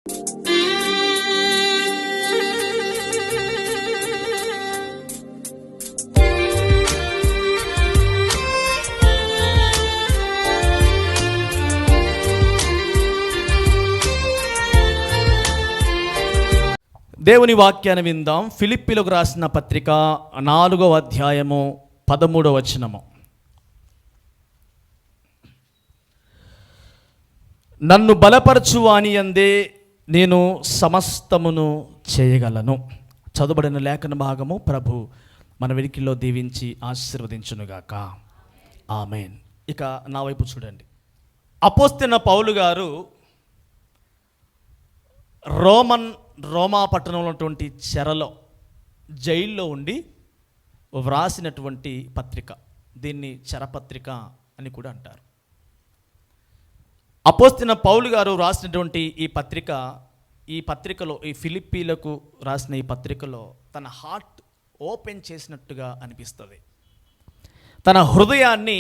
దేవుని వాక్యాన్ని విందాం. ఫిలిప్పీలకు రాసిన పత్రిక 4వ అధ్యాయము 13వ వచనము. నన్ను బలపరచువాని యందే నేను సమస్తమును చేయగలను. చదువుబడిన లేఖన భాగము ప్రభు మన వెలికిలో దీవించి ఆశీర్వదించునుగాక. ఆమేన్. ఇక నా వైపు చూడండి. అపోస్తలుడైన పౌలు గారు రోమా పట్టణంలో ఉన్నటువంటి చెరలో, జైల్లో ఉండి వ్రాసినటువంటి పత్రిక. దీన్ని చెరపత్రిక అని కూడా అంటారు. అపోస్తలుడైన పౌలు గారు రాసినటువంటి ఈ పత్రికలో ఈ ఫిలిప్పీలకు రాసిన ఈ పత్రికలో తన హార్ట్ ఓపెన్ చేసినట్టుగా అనిపిస్తుంది. తన హృదయాన్ని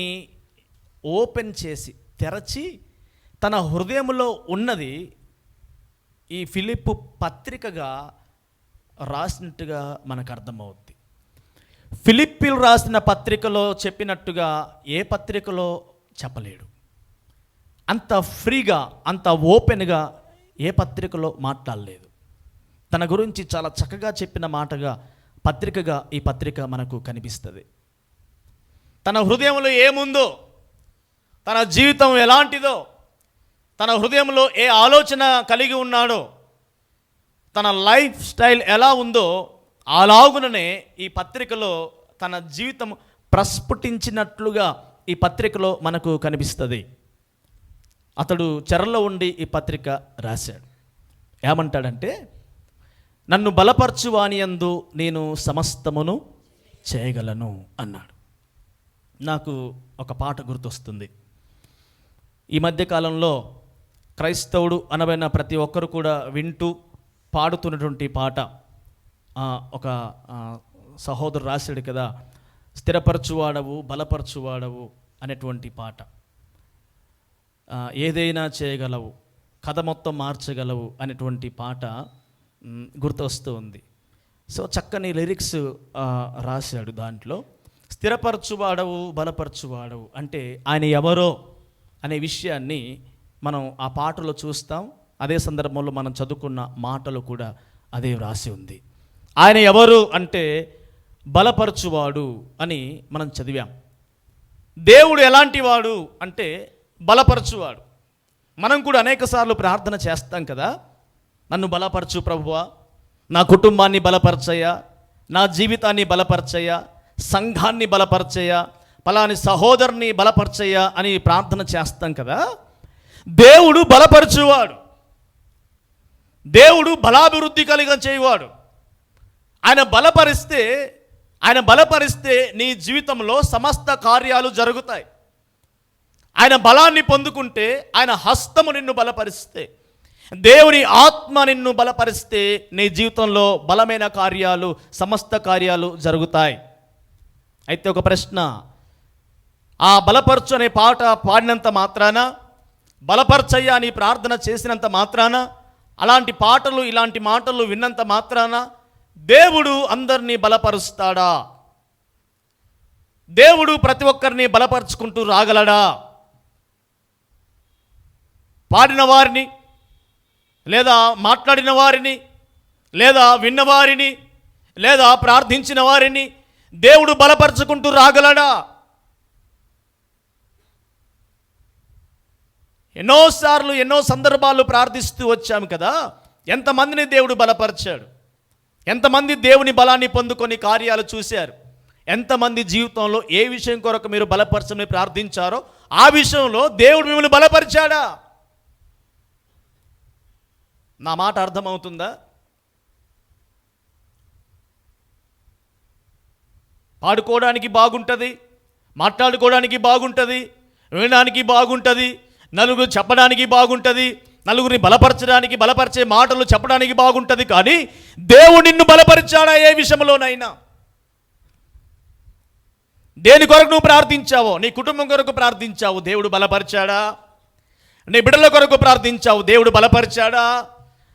ఓపెన్ చేసి తెరచి తన హృదయంలో ఉన్నది ఈ ఫిలిప్పు పత్రికగా రాసినట్టుగా మనకు అర్థమవుద్ది. ఫిలిప్పీలు రాసిన పత్రికలో చెప్పినట్టుగా ఏ పత్రికలో చెప్పలేడు. అంత ఫ్రీగా, అంత ఓపెన్గా ఏ పత్రికలో మాట్లాడలేదు. తన గురించి చాలా చక్కగా చెప్పిన మాటగా పత్రికగా ఈ పత్రిక మనకు కనిపిస్తుంది. తన హృదయంలో ఏముందో, తన జీవితం ఎలాంటిదో, తన హృదయంలో ఏ ఆలోచన కలిగి ఉన్నాడో, తన లైఫ్ స్టైల్ ఎలా ఉందో అలాగుననే ఈ పత్రికలో తన జీవితం ప్రస్ఫుటించినట్లుగా ఈ పత్రికలో మనకు కనిపిస్తుంది. అతడు చెరలో ఉండి ఈ పత్రిక రాశాడు. ఏమంటాడంటే, నన్ను బలపరచువాని యందు నేను సమస్తమును చేయగలను అన్నాడు. నాకు ఒక పాట గుర్తొస్తుంది. ఈ మధ్యకాలంలో క్రైస్తవుడు అనబడిన ప్రతి ఒక్కరు కూడా వింటూ పాడుతున్నటువంటి పాట. ఒక సహోదరు రాశాడు కదా, స్థిరపరచువాడవు బలపరచువాడవు అనేటువంటి పాట. ఏదైనా చేయగలవు, కథ మొత్తం మార్చగలవు అనేటువంటి పాట గుర్తొస్తూ ఉంది. సో చక్కని లిరిక్స్ రాశాడు. దాంట్లో స్థిరపరచువాడవు బలపరచువాడవు అంటే ఆయన ఎవరో అనే విషయాన్ని మనం ఆ పాటలో చూస్తాం. అదే సందర్భంలో మనం చదువుకున్న మాటలు కూడా అదే రాసి ఉంది. ఆయన ఎవరు అంటే బలపరచువాడు అని మనం చదివాం. దేవుడు ఎలాంటి వాడు అంటే బలపరచువాడు. మనం కూడా అనేకసార్లు ప్రార్థన చేస్తాం కదా, నన్ను బలపరచు ప్రభువా, నా కుటుంబాన్ని బలపరచయ్యా, నా జీవితాన్ని బలపరచయ్యా, సంఘాన్ని బలపరచయ్యా, పలాని సహోదరుని బలపరచయ్యా అని ప్రార్థన చేస్తాం కదా. దేవుడు బలపరచువాడు, దేవుడు బలాభివృద్ధి కలిగ చేయవాడు. ఆయన బలపరిస్తే నీ జీవితంలో సమస్త కార్యాలు జరుగుతాయి. ఆయన బలాన్ని పొందుకుంటే, ఆయన హస్తము నిన్ను బలపరిస్తే, దేవుని ఆత్మ నిన్ను బలపరిస్తే నీ జీవితంలో బలమైన కార్యాలు, సమస్త కార్యాలు జరుగుతాయి. అయితే ఒక ప్రశ్న, ఆ బలపరచు అనే పాట పాడినంత మాత్రాన, బలపరచయ్యా అని ప్రార్థన చేసినంత మాత్రాన, అలాంటి పాటలు ఇలాంటి మాటలు విన్నంత మాత్రాన దేవుడు అందరినీ బలపరుస్తాడా? దేవుడు ప్రతి ఒక్కరిని బలపరుచుకుంటూ రాగలడా? పాడిన వారిని, లేదా మాట్లాడిన వారిని, లేదా విన్నవారిని, లేదా ప్రార్థించిన వారిని దేవుడు బలపరుచుకుంటూ రాగలడా? ఎన్నోసార్లు ఎన్నో సందర్భాలు ప్రార్థిస్తూ వచ్చాము కదా. ఎంతమందిని దేవుడు బలపరిచాడు, ఎంతమంది దేవుని బలాన్ని పొందుకొని కార్యాలు చూశారు, ఎంతమంది జీవితంలో ఏ విషయం కొరకు మీరు బలపరచమని ప్రార్థించారో ఆ విషయంలో దేవుడు మిమ్మల్ని బలపరిచాడా? నా మాట అర్థమవుతుందా? పాడుకోవడానికి బాగుంటుంది, మాట్లాడుకోవడానికి బాగుంటుంది, వినడానికి బాగుంటుంది, నలుగురు చెప్పడానికి బాగుంటుంది, నలుగురిని బలపరిచే మాటలు చెప్పడానికి బాగుంటుంది. కానీ దేవుడు నిన్ను బలపరిచాడా? ఏ విషయంలోనైనా దేని కొరకు నువ్వు ప్రార్థించావో, నీ కుటుంబం కొరకు ప్రార్థించావు, దేవుడు బలపరిచాడా? నీ బిడ్డల కొరకు ప్రార్థించావు, దేవుడు బలపరిచాడా?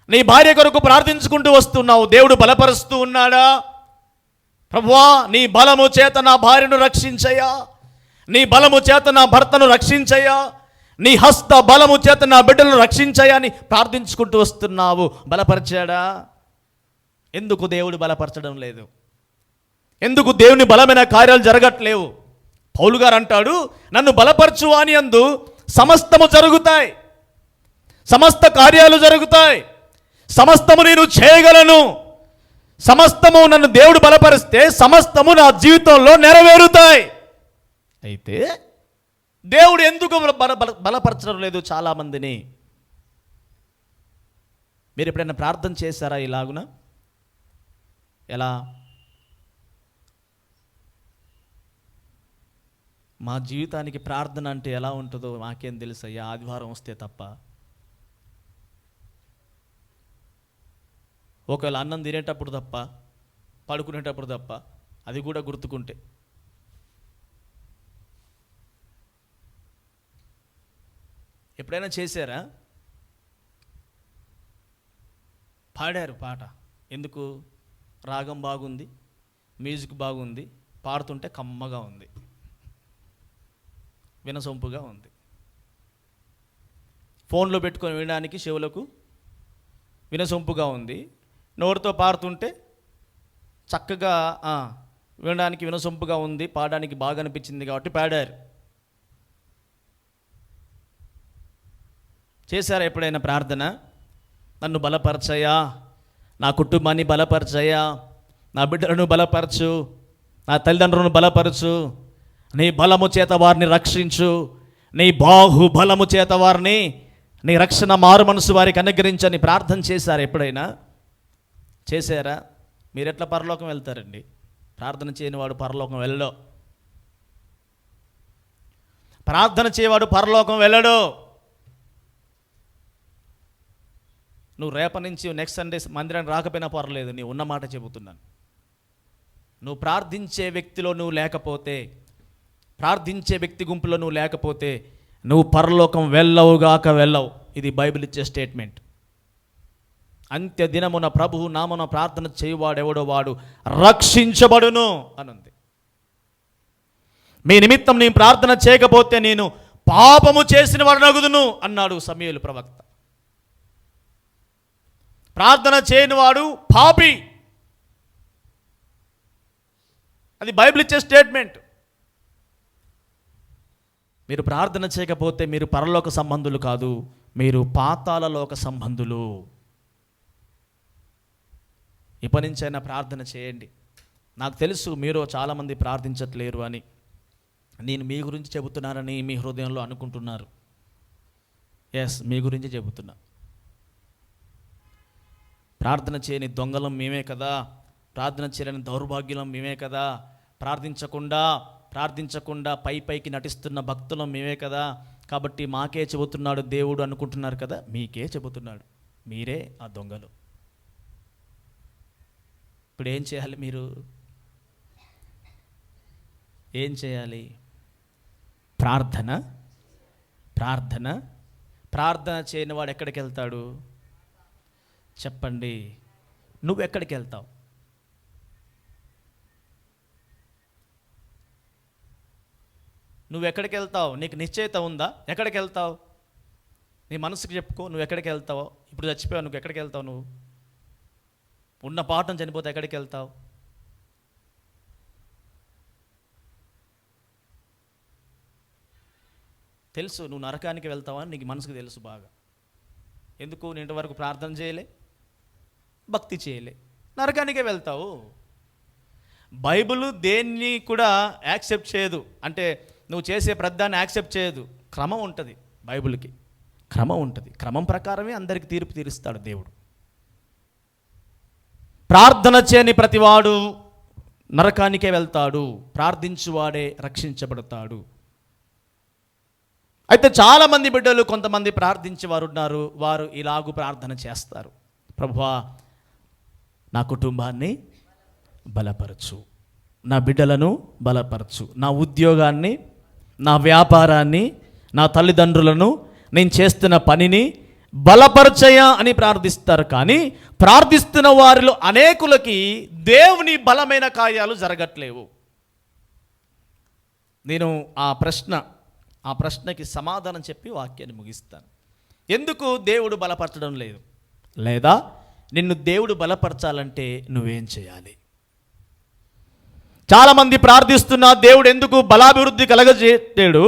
నీ భార్య కొరకు ప్రార్థించుకుంటూ వస్తున్నావు, దేవుడు బలపరుస్తూ ఉన్నాడా? ప్రభువా, నీ బలము చేత నా భార్యను రక్షించయ్యా, నీ బలము చేత నా భర్తను రక్షించయ్యా, నీ హస్త బలము చేత నా బిడ్డలను రక్షించయ్యా అని ప్రార్థించుకుంటూ వస్తున్నావు. బలపరిచాడా? ఎందుకు దేవుడు బలపరచడం లేదు? ఎందుకు దేవుని బలమైన కార్యాలు జరగట్లేవు? పౌలు గారు అంటాడు, నన్ను బలపరచు అని అందు సమస్తము జరుగుతాయి, సమస్త కార్యాలు జరుగుతాయి, సమస్తము నేను చేయగలను, సమస్తము నన్ను దేవుడు బలపరిస్తే సమస్తము నా జీవితంలో నెరవేరుతాయి. అయితే దేవుడు ఎందుకు బలపరచడం లేదు చాలామందిని? మీరు ఎప్పుడైనా ప్రార్థన చేశారా ఇలాగున? ఎలా? మా జీవితానికి ప్రార్థన అంటే ఎలా ఉంటుందో మాకేం తెలుసయ్యా, ఆదివారం వస్తే తప్ప. ఒకవేళ అన్నం తినేటప్పుడు తప్ప, పడుకునేటప్పుడు తప్ప, అది కూడా గుర్తుకుంటే. ఎప్పుడైనా చేశారా? పాడారు పాట, ఎందుకు? రాగం బాగుంది, మ్యూజిక్ బాగుంది, పాడుతుంటే కమ్మగా ఉంది, వినసొంపుగా ఉంది. ఫోన్లో పెట్టుకొని వినడానికి చెవులకు వినసొంపుగా ఉంది, నోరుతో పాడుతుంటే చక్కగా వినడానికి వినసొంపుగా ఉంది, పాడడానికి బాగా అనిపించింది కాబట్టి పాడారు. చేశారా ఎప్పుడైనా ప్రార్థన? నన్ను బలపరచయ్యా, నా కుటుంబాన్ని బలపరచయ్యా, నా బిడ్డలను బలపరచు, నా తల్లిదండ్రులను బలపరచు, నీ బలము చేత వారిని రక్షించు, నీ బాహుబలము చేత వారిని, నీ రక్షణ మారు మనసు వారికి అనుగ్రహించని ప్రార్థన చేశారా ఎప్పుడైనా? చేశారా? మీరెట్లా పరలోకం వెళ్తారండి? ప్రార్థన చేయని వాడు పరలోకం వెళ్ళడు. ప్రార్థన చేయవాడు పరలోకం వెళ్ళడు. నువ్వు రేపటి నుంచి నెక్స్ట్ సండే మందిరానికి రాకపోయినా పర్లేదు, నీ ఉన్న మాట చెబుతున్నాను. నువ్వు ప్రార్థించే వ్యక్తిలో నువ్వు లేకపోతే, ప్రార్థించే వ్యక్తి గుంపులో నువ్వు లేకపోతే నువ్వు పరలోకం వెళ్ళవుగాక వెళ్ళవు. ఇది బైబిల్ ఇచ్చే స్టేట్మెంట్. అంత్య దినమున ప్రభువు నామన ప్రార్థన చేయువాడెవడో వాడు రక్షించబడును అనుంది. మీ నిమిత్తం నేను ప్రార్థన చేయకపోతే నేను పాపము చేసిన వాడనగుదును అన్నాడు సమూయేలు ప్రవక్త. ప్రార్థన చేయని వాడు పాపి. అది బైబిల్ ఇచ్చే స్టేట్మెంట్. మీరు ప్రార్థన చేయకపోతే మీరు పరలోక సంబంధులు కాదు, మీరు పాతాళలోక సంబంధులు. ఇప్పటి నుంచైనా ప్రార్థన చేయండి. నాకు తెలుసు మీరు చాలామంది ప్రార్థించట్లేరు అని, నేను మీ గురించి చెబుతున్నానని మీ హృదయంలో అనుకుంటున్నారు. ఎస్, మీ గురించి చెబుతున్నా. ప్రార్థన చేయని దొంగలం మేమే కదా, ప్రార్థన చేయని దౌర్భాగ్యులం మేమే కదా, ప్రార్థించకుండా పైకి నటిస్తున్న భక్తులం మేమే కదా, కాబట్టి మాకే చెబుతున్నాడు దేవుడు అనుకుంటున్నారు కదా. మీకే చెబుతున్నాడు, మీరే ఆ దొంగలు. ఇప్పుడు ఏం చేయాలి? మీరు ఏం చేయాలి? ప్రార్థన చేయని వాడు ఎక్కడికి వెళ్తాడు చెప్పండి? నువ్వు ఎక్కడికి వెళ్తావు? నువ్వు ఎక్కడికి వెళ్తావు? నీకు నిశ్చయిత ఉందా? ఎక్కడికి వెళ్తావు? నీ మనసుకు చెప్పుకో, నువ్వు ఎక్కడికి వెళ్తావో. ఇప్పుడు చచ్చిపోయావు, నువ్వు ఎక్కడికి వెళ్తావు? నువ్వు ఉన్న పాఠం చనిపోతే ఎక్కడికి వెళ్తావు? తెలుసు నువ్వు నరకానికి వెళ్తావని నీకు మనసుకు తెలుసు బాగా. ఎందుకు? నేను ఇంతవరకు ప్రార్థన చేయలే, భక్తి చేయలే, నరకానికే వెళ్తావు. బైబిల్ దేన్ని కూడా యాక్సెప్ట్ చేయదు. అంటే నువ్వు చేసే ప్రతిదాన్ని యాక్సెప్ట్ చేయదు. క్రమం ఉంటుంది, బైబిల్కి క్రమం ఉంటుంది. క్రమం ప్రకారమే అందరికి తీర్పు తీరుస్తాడు దేవుడు. ప్రార్థన చేయని ప్రతివాడు నరకానికే వెళ్తాడు, ప్రార్థించువాడే రక్షించబడతాడు. అయితే చాలామంది బిడ్డలు, కొంతమంది ప్రార్థించే వారు ఉన్నారు. వారు ఇలాగూ ప్రార్థన చేస్తారు: ప్రభువా, నా కుటుంబాన్ని బలపరచు, నా బిడ్డలను బలపరచు, నా ఉద్యోగాన్ని, నా వ్యాపారాన్ని, నా తల్లిదండ్రులను, నేను చేస్తున్న పనిని బలపరచయ అని ప్రార్థిస్తారు. కానీ ప్రార్థిస్తున్న వారిలో అనేకులకి దేవుని బలమైన కార్యాలు జరగట్లేవు. నేను ఆ ప్రశ్నకి సమాధానం చెప్పి వాక్యాన్ని ముగిస్తాను. ఎందుకు దేవుడు బలపరచడం లేదు? లేదా నిన్ను దేవుడు బలపరచాలంటే నువ్వేం చేయాలి? చాలామంది ప్రార్థిస్తున్నా దేవుడు ఎందుకు బలాభివృద్ధి కలగజేయడు?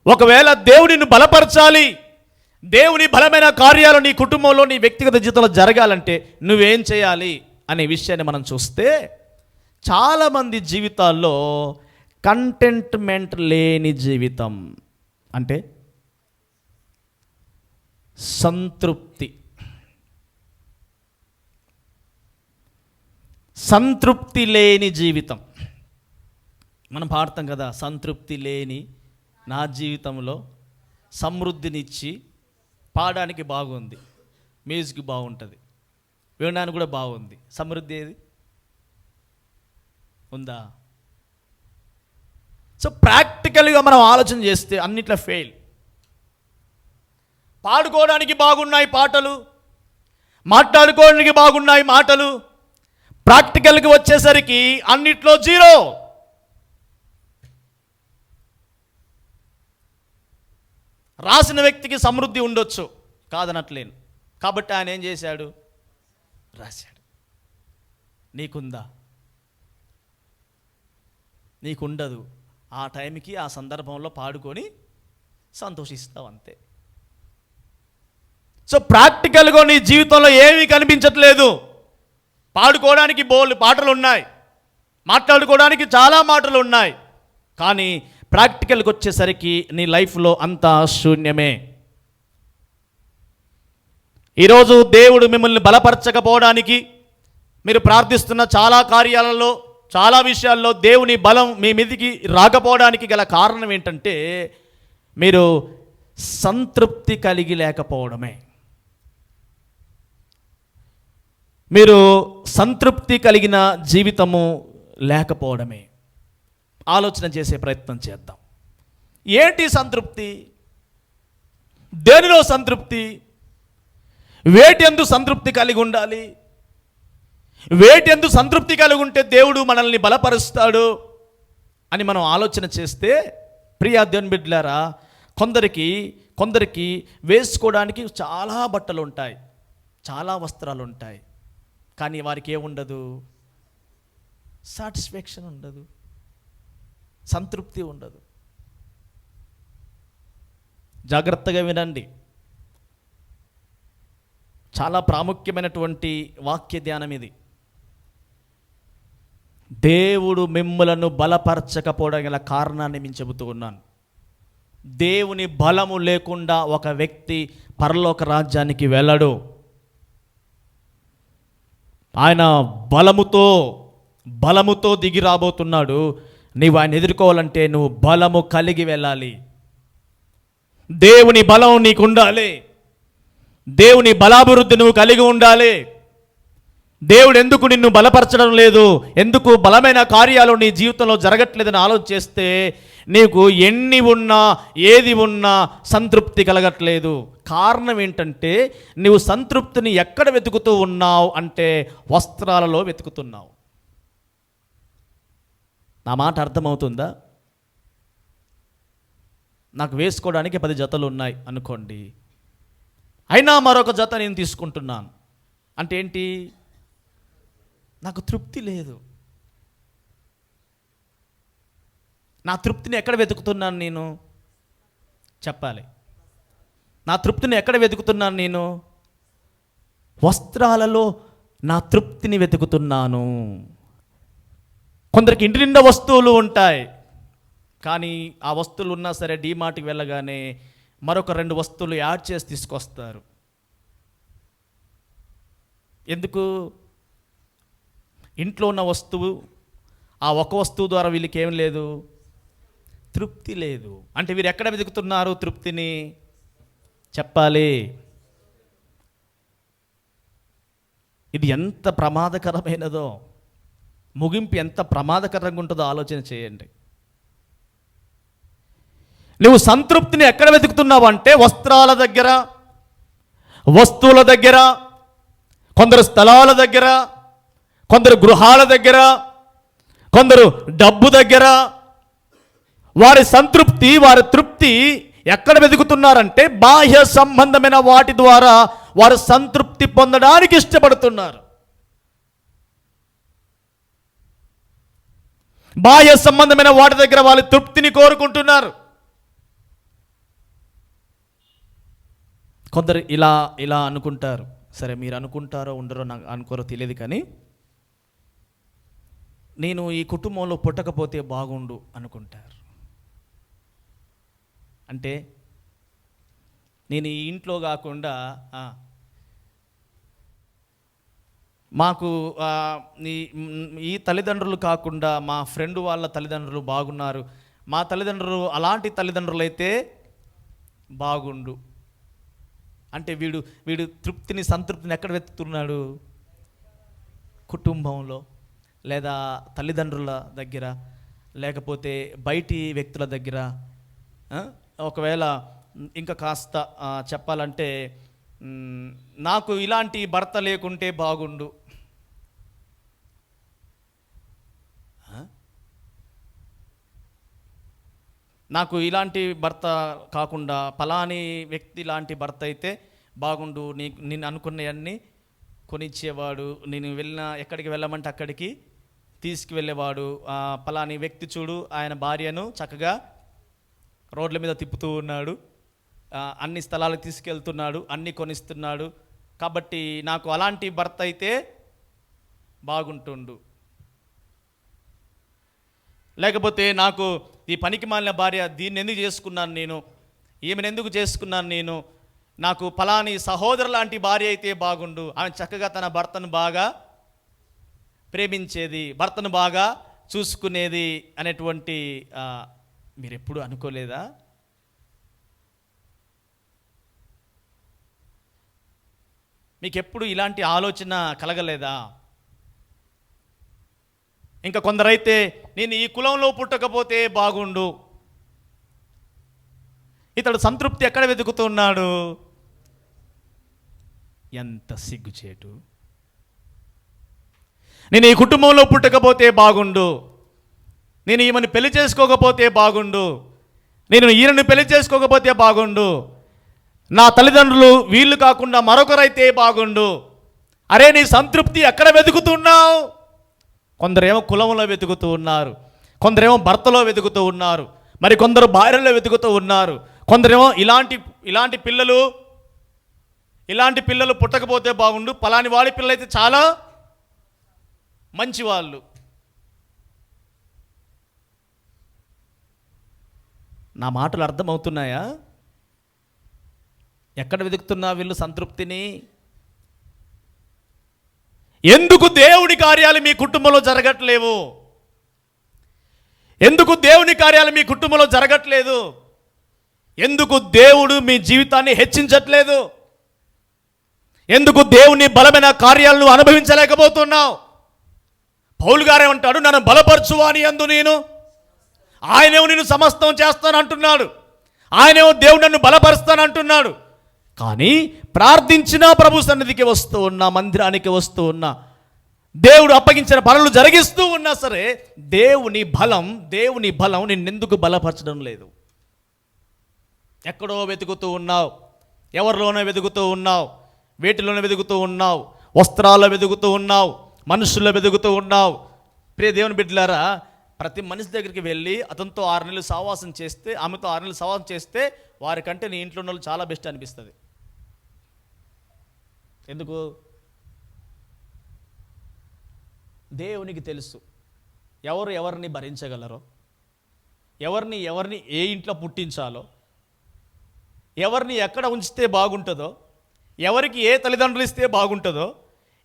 ఒకవేళ దేవుడు నిన్ను బలపరచాలి, దేవుని బలమైన కార్యాలు నీ కుటుంబంలో నీ వ్యక్తిగత జీవితంలో జరగాలంటే నువ్వేం చేయాలి అనే విషయాన్ని మనం చూస్తే చాలామంది జీవితాల్లో కంటెంట్మెంట్ లేని జీవితం, అంటే సంతృప్తి లేని జీవితం. మనం పాడతాం కదా, సంతృప్తి లేని నా జీవితంలో సమృద్ధినిచ్చి. పాడడానికి బాగుంది, మ్యూజిక్ బాగుంటుంది, వినడానికి కూడా బాగుంది. సమృద్ధి ఏది ఉందా? సో ప్రాక్టికల్గా మనం ఆలోచన చేస్తే అన్నిట్లో ఫెయిల్. పాడుకోవడానికి బాగున్నాయి పాటలు, మాట్లాడుకోవడానికి బాగున్నాయి మాటలు, ప్రాక్టికల్కి వచ్చేసరికి అన్నిట్లో జీరో. రాసిన వ్యక్తికి సమృద్ధి ఉండొచ్చు, కాదనట్లేను. కాబట్టి ఆయన ఏం చేశాడు? రాశాడు. నీకుందా? నీకుండదు. ఆ టైంకి ఆ సందర్భంలో పాడుకొని సంతోషిస్తావు అంతే. సో ప్రాక్టికల్గా నీ జీవితంలో ఏమీ కనిపించట్లేదు. పాడుకోవడానికి బోల్డ్ పాటలు ఉన్నాయి, మాట్లాడుకోవడానికి చాలా మాటలు ఉన్నాయి, కానీ ప్రాక్టికల్కి వచ్చేసరికి నీ లైఫ్లో అంతా శూన్యమే. ఈరోజు దేవుడు మిమ్మల్ని బలపరచకపోవడానికి, మీరు ప్రార్థిస్తున్న చాలా కార్యాలలో, చాలా విషయాల్లో దేవుని బలం మీ మీదికి రాకపోవడానికి గల కారణం ఏంటంటే మీరు సంతృప్తి కలిగి లేకపోవడమే. మీరు సంతృప్తి కలిగిన జీవితము లేకపోవడమే. ఆలోచన చేసే ప్రయత్నం చేద్దాం. ఏంటి సంతృప్తి? దేనిలో సంతృప్తి? వేటెందు సంతృప్తి కలిగి ఉండాలి? వేటెందు సంతృప్తి కలిగి ఉంటే దేవుడు మనల్ని బలపరుస్తాడు అని మనం ఆలోచన చేస్తే, ప్రియా దేవుని బిడ్డలారా, కొందరికి వేసుకోవడానికి చాలా బట్టలు ఉంటాయి, చాలా వస్త్రాలు ఉంటాయి, కానీ వారికి ఏముండదు? సాటిస్ఫాక్షన్ ఉండదు, సంతృప్తి ఉండదు. జాగ్రత్తగా వినండి, చాలా ప్రాముఖ్యమైనటువంటి వాక్య ధ్యానం ఇది. దేవుడు మిమ్మలను బలపరచకపోవడం గల కారణాన్ని నేను చెబుతూ ఉన్నాను. దేవుని బలము లేకుండా ఒక వ్యక్తి పరలోక రాజ్యానికి వెళ్ళడు. ఆయన బలముతో దిగి రాబోతున్నాడు. నీవు ఆయన ఎదుర్కోవాలంటే నువ్వు బలము కలిగి వెళ్ళాలి. దేవుని బలం నీకు ఉండాలి. దేవుని బలాభివృద్ధి నువ్వు కలిగి ఉండాలి. దేవుడు ఎందుకు నిన్ను బలపరచడం లేదు, ఎందుకు బలమైన కార్యాలు నీ జీవితంలో జరగట్లేదని ఆలోచిస్తే నీకు ఎన్ని ఉన్నా ఏది ఉన్నా సంతృప్తి కలగట్లేదు. కారణం ఏంటంటే నువ్వు సంతృప్తిని ఎక్కడ వెతుకుతూ ఉన్నావు అంటే వస్త్రాలలో వెతుకుతున్నావు. నా మాట అర్థమవుతుందా? నాకు వేసుకోవడానికి 10 జతలు ఉన్నాయి అనుకోండి, అయినా మరొక జత నేను తీసుకుంటున్నాను అంటే ఏంటి? నాకు తృప్తి లేదు. నా తృప్తిని ఎక్కడ వెతుకుతున్నాను నేను? చెప్పాలి. నా తృప్తిని ఎక్కడ వెతుకుతున్నాను నేను? వస్త్రాలలో నా తృప్తిని వెతుకుతున్నాను. కొందరికి ఇంటి నిండా వస్తువులు ఉంటాయి, కానీ ఆ వస్తువులు ఉన్నా సరే డీమార్ట్కి వెళ్ళగానే మరొక 2 వస్తువులు యాడ్ చేసి తీసుకొస్తారు. ఎందుకు? ఇంట్లో ఉన్న వస్తువు, ఆ ఒక వస్తువు ద్వారా వీళ్ళకి ఏం లేదు, తృప్తి లేదు. అంటే వీరు ఎక్కడ వెతుకుతున్నారు తృప్తిని? చెప్పాలి. ఇది ఎంత ప్రమాదకరమైనదో, ముగింపు ఎంత ప్రమాదకరంగా ఉంటుందో ఆలోచన చేయండి. నువ్వు సంతృప్తిని ఎక్కడ వెతుకుతున్నావు అంటే వస్త్రాల దగ్గర, వస్తువుల దగ్గర, కొందరు స్థలాల దగ్గర, కొందరు గృహాల దగ్గర, కొందరు డబ్బు దగ్గర వారి సంతృప్తి, వారి తృప్తి ఎక్కడ వెతుకుతున్నారంటే బాహ్య సంబంధమైన వాటి ద్వారా వారు సంతృప్తి పొందడానికి ఇష్టపడుతున్నారు. బాహ్య సంబంధమైన వాటి దగ్గర వాళ్ళ తృప్తిని కోరుకుంటున్నారు. కొందరు ఇలా ఇలా అనుకుంటారు. సరే, మీరు అనుకుంటారో ఉండరో నాకు అనుకోరో తెలియదు, కానీ నేను ఈ కుటుంబంలో పుట్టకపోతే బాగుండు అనుకుంటారు. అంటే నేను ఈ ఇంట్లో కాకుండా మాకు ఈ తల్లిదండ్రులు కాకుండా మా ఫ్రెండ్ వాళ్ళ తల్లిదండ్రులు బాగున్నారు, మా తల్లిదండ్రులు అలాంటి తల్లిదండ్రులు అయితే బాగుండు. అంటే వీడు తృప్తిని, సంతృప్తిని ఎక్కడ వెతుకుతున్నాడు? కుటుంబంలో, లేదా తల్లిదండ్రుల దగ్గర, లేకపోతే బయటి వ్యక్తుల దగ్గర. ఒకవేళ ఇంకా కాస్త చెప్పాలంటే, నాకు ఇలాంటి భర్త లేకుంటే బాగుండు. నాకు ఇలాంటి భర్త కాకుండా ఫలాని వ్యక్తి లాంటి భర్త అయితే బాగుండు, నేను అనుకున్నవన్నీ కొనిచ్చేవాడు, నేను ఎక్కడికి వెళ్ళమంటే అక్కడికి తీసుకువెళ్ళేవాడు, ఫలాని వ్యక్తి చూడు ఆయన భార్యను చక్కగా రోడ్ల మీద తిప్పుతూ ఉన్నాడు, అన్ని స్థలాలకు తీసుకెళ్తున్నాడు, అన్నీ కొనిస్తున్నాడు, కాబట్టి నాకు అలాంటి భర్త అయితే బాగుంటుండు. లేకపోతే నాకు ఈ పనికి మాలిన భార్య, దీన్ని ఎందుకు చేసుకున్నాను నేను, ఈమెను ఎందుకు చేసుకున్నాను నేను, నాకు ఫలాని సహోదరు లాంటి భార్య అయితే బాగుండు, ఆమె చక్కగా తన భర్తను బాగా ప్రేమించేది, భర్తను బాగా చూసుకునేది అనేటువంటి మీరు ఎప్పుడు అనుకోలేదా? మీకు ఎప్పుడు ఇలాంటి ఆలోచన కలగలేదా? ఇంకా కొందరైతే నేను ఈ కులంలో పుట్టకపోతే బాగుండు, ఇతడు సంతృప్తి ఎక్కడ వెతుకుతున్నాడు? ఎంత సిగ్గుచేటు! నేను ఈ కుటుంబంలో పుట్టకపోతే బాగుండు, నేను ఈమెను పెళ్లి చేసుకోకపోతే బాగుండు, నేను ఈయనను పెళ్లి చేసుకోకపోతే బాగుండు, నా తల్లిదండ్రులు వీళ్ళు కాకుండా మరొకరైతే బాగుండు. అరే, నీ సంతృప్తి ఎక్కడ వెతుకుతున్నావు? కొందరేమో కులంలో వెతుకుతూ ఉన్నారు, కొందరేమో భర్తలో వెతుకుతూ ఉన్నారు, మరి కొందరు భార్యలో వెతుకుతూ ఉన్నారు, కొందరేమో ఇలాంటి పిల్లలు పుట్టకపోతే బాగుండు, పలాని వాడి పిల్లలైతే చాలా మంచివాళ్ళు. నా మాటలు అర్థమవుతున్నాయా? ఎక్కడ వెతుకుతున్నా వీళ్ళు సంతృప్తిని? ఎందుకు దేవుడి కార్యాలు మీ కుటుంబంలో జరగట్లేవు? ఎందుకు దేవుని కార్యాలు మీ కుటుంబంలో జరగట్లేదు? ఎందుకు దేవుడు మీ జీవితాన్ని హెచ్చించట్లేదు? ఎందుకు దేవుని బలమైన కార్యాలను అనుభవించలేకపోతున్నావు? పౌలు గారేమంటాడు, నన్ను బలపరచువాని యందు నేను, ఆయనేమో నేను సమస్తం చేస్తానంటున్నాడు, ఆయనేమో దేవుడు నన్ను బలపరుస్తానంటున్నాడు. కానీ ప్రార్థించినా ప్రభు సన్నిధికి వస్తూ ఉన్నా, మందిరానికి వస్తూ ఉన్నా, దేవుడు అప్పగించిన పనులు జరిగిస్తూ ఉన్నా సరే దేవుని బలం నిన్నెందుకు బలపరచడం లేదు? ఎక్కడో వెతుకుతూ ఉన్నావు, ఎవరిలోనో వెతుకుతూ ఉన్నావు, వేటిలోనో వెతుకుతూ ఉన్నావు, వస్త్రాల్లో వెతుకుతూ ఉన్నావు, మనుషుల్లో వెతుకుతూ ఉన్నావు. ప్రియ దేవుని బిడ్డలారా, ప్రతి మనిషి దగ్గరికి వెళ్ళి అతనితో 6 నెలలు సహవాసం చేస్తే, ఆమెతో 6 నెలలు సహవాసం చేస్తే వారికంటే నీ ఇంట్లో ఉన్న వాళ్ళు చాలా బెస్ట్ అనిపిస్తుంది. ఎందుకు? దేవునికి తెలుసు ఎవరిని భరించగలరో, ఎవరిని ఏ ఇంట్లో పుట్టించాలో, ఎవరిని ఎక్కడ ఉంచితే బాగుంటుందో, ఎవరికి ఏ తల్లిదండ్రులు ఇస్తే బాగుంటుందో,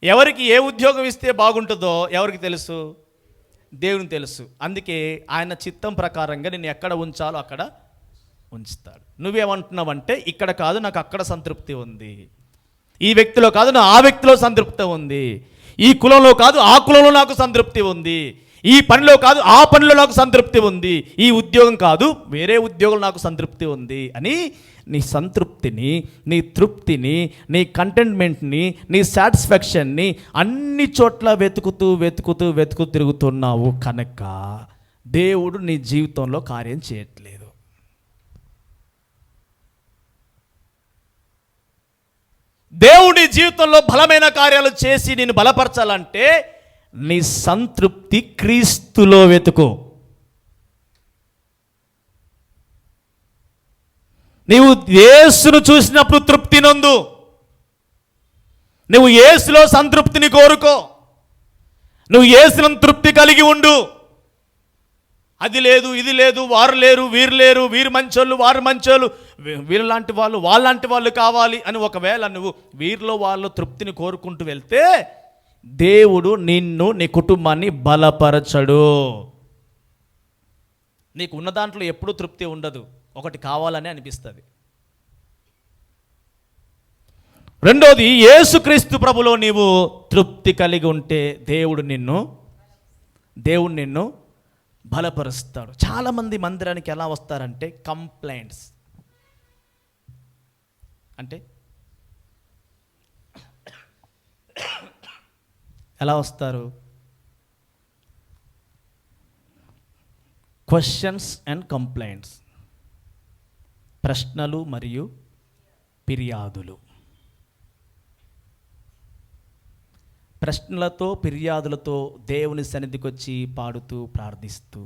ఎవరికి ఏ ఉద్యోగం ఇస్తే బాగుంటుందో ఎవరికి తెలుసు? దేవునికి తెలుసు. అందుకే ఆయన చిత్తం ప్రకారంగా నిన్ను ఎక్కడ ఉంచాలో అక్కడ ఉంచుతాడు. నువ్వేమంటున్నావంటే, ఇక్కడ కాదు నాకు అక్కడ సంతృప్తి ఉంది, ఈ వ్యక్తిలో కాదు నా ఆ వ్యక్తిలో సంతృప్తి ఉంది, ఈ కులంలో కాదు ఆ కులంలో నాకు సంతృప్తి ఉంది, ఈ పనిలో కాదు ఆ పనిలో నాకు సంతృప్తి ఉంది, ఈ ఉద్యోగం కాదు వేరే ఉద్యోగం నాకు సంతృప్తి ఉంది అని నీ సంతృప్తిని, నీ తృప్తిని, నీ కంటెంట్మెంట్ని, నీ సాటిస్ఫాక్షన్ని అన్ని చోట్ల వెతుకుతూ తిరుగుతున్నావు కనుక దేవుడు నీ జీవితంలో కార్యం చేయట్లేదు. దేవుడి జీవితంలో బలమైన కార్యాలు చేసి నేను బలపరచాలంటే నీ సంతృప్తి క్రీస్తులో వెతుకు. నీవు యేసును చూసినప్పుడు తృప్తి నొందు. నువ్వు యేసులో సంతృప్తిని కోరుకో. నువ్వు యేసును తృప్తి కలిగి ఉండు. అది లేదు, ఇది లేదు, వారు లేరు, వీరు లేరు, వీరు మంచోళ్ళు, వారు మంచోళ్ళు, వీళ్ళలాంటి వాళ్ళు, వాళ్ళంటి వాళ్ళు కావాలి అని ఒకవేళ నువ్వు వీరిలో వాళ్ళు తృప్తిని కోరుకుంటూ వెళ్తే దేవుడు నిన్ను, నీ కుటుంబాన్ని బలపరచడు. నీకు ఉన్న దాంట్లో ఎప్పుడూ తృప్తి ఉండదు, ఒకటి కావాలని అనిపిస్తుంది. రెండోది, యేసుక్రీస్తు ప్రభులో నీవు తృప్తి కలిగి ఉంటే దేవుడు నిన్ను బలపరుస్తాడు. చాలామంది మందిరానికి ఎలా వస్తారంటే కంప్లైంట్స్, అంటే ఎలా వస్తారు? క్వశ్చన్స్ అండ్ కంప్లైంట్స్, ప్రశ్నలు మరియు ఫిర్యాదులు. ప్రశ్నలతో ఫిర్యాదులతో దేవుని సన్నిధికి వచ్చి పాడుతూ, ప్రార్థిస్తూ,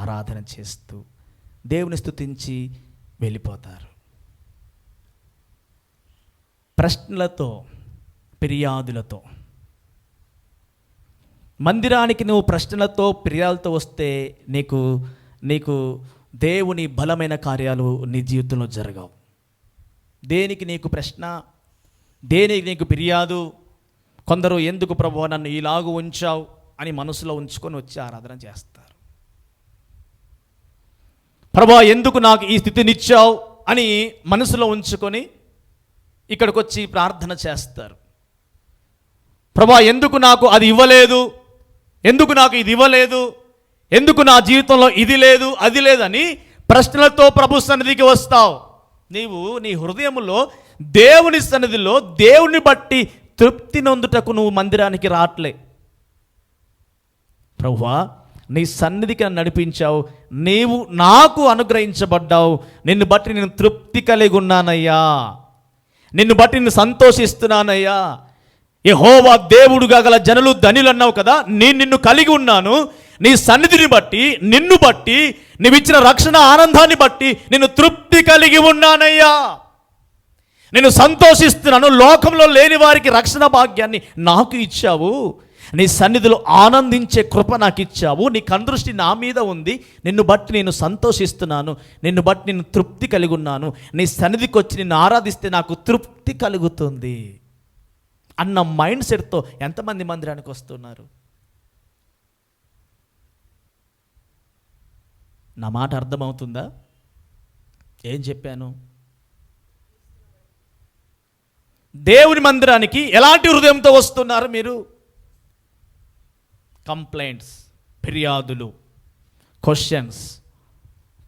ఆరాధన చేస్తూ దేవుని స్తుతించి వెళ్ళిపోతారు. ప్రశ్నలతో ఫిర్యాదులతో, మందిరానికి నువ్వు ప్రశ్నలతో ఫిర్యాదులతో వస్తే నీకు దేవుని బలమైన కార్యాలు నీ జీవితంలో జరగవు. దేనికి నీకు ప్రశ్న, దేనికి నీకు ఫిర్యాదు? కొందరు ఎందుకు ప్రభువా నన్ను ఇలాగూ ఉంచావు అని మనసులో ఉంచుకొని వచ్చి ఆరాధన చేస్తారు. ప్రభువా ఎందుకు నాకు ఈ స్థితినిచ్చావు అని మనసులో ఉంచుకొని ఇక్కడికి వచ్చి ప్రార్థన చేస్తారు. ప్రభువా ఎందుకు నాకు అది ఇవ్వలేదు, ఎందుకు నాకు ఇది ఇవ్వలేదు, ఎందుకు నా జీవితంలో ఇది లేదు అది లేదని ప్రశ్నలతో ప్రభు సన్నిధికి వస్తావు. నీవు నీ హృదయంలో దేవుని సన్నిధిలో దేవుని బట్టి తృప్తి నొందుటకు నువ్వు మందిరానికి రావట్లే. ప్రభువా నీ సన్నిధికి నన్ను నడిపించావు, నీవు నాకు అనుగ్రహించబడ్డావు, నిన్ను బట్టి నేను తృప్తి కలిగి ఉన్నానయ్యా, నిన్ను బట్టి నేను సంతోషిస్తున్నానయ్యా. యెహోవా దేవుడుగా గల జనులు ధనులు అన్నావు కదా, నేను నిన్ను కలిగి ఉన్నాను. నీ సన్నిధిని బట్టి, నిన్ను బట్టి, నీవిచ్చిన రక్షణ ఆనందాన్ని బట్టి నేను తృప్తి కలిగి ఉన్నానయ్యా, నేను సంతోషిస్తున్నాను. లోకంలో లేని వారికి రక్షణ భాగ్యాన్ని నాకు ఇచ్చావు, నీ సన్నిధిలో ఆనందించే కృప నాకు ఇచ్చావు, నీ కనుదృష్టి నా మీద ఉంది, నిన్ను బట్టి నేను సంతోషిస్తున్నాను, నిన్ను బట్టి నేను తృప్తి కలిగి ఉన్నాను, నీ సన్నిధికి వచ్చి నిన్ను ఆరాధిస్తే నాకు తృప్తి కలుగుతుంది అన్న మైండ్ సెట్తో ఎంతమంది మందిరానికి వస్తున్నారు? నా మాట అర్థమవుతుందా? ఏం చెప్పాను? దేవుని మందిరానికి ఎలాంటి హృదయంతో వస్తున్నారు మీరు? కంప్లైంట్స్, ఫిర్యాదులు, క్వశ్చన్స్,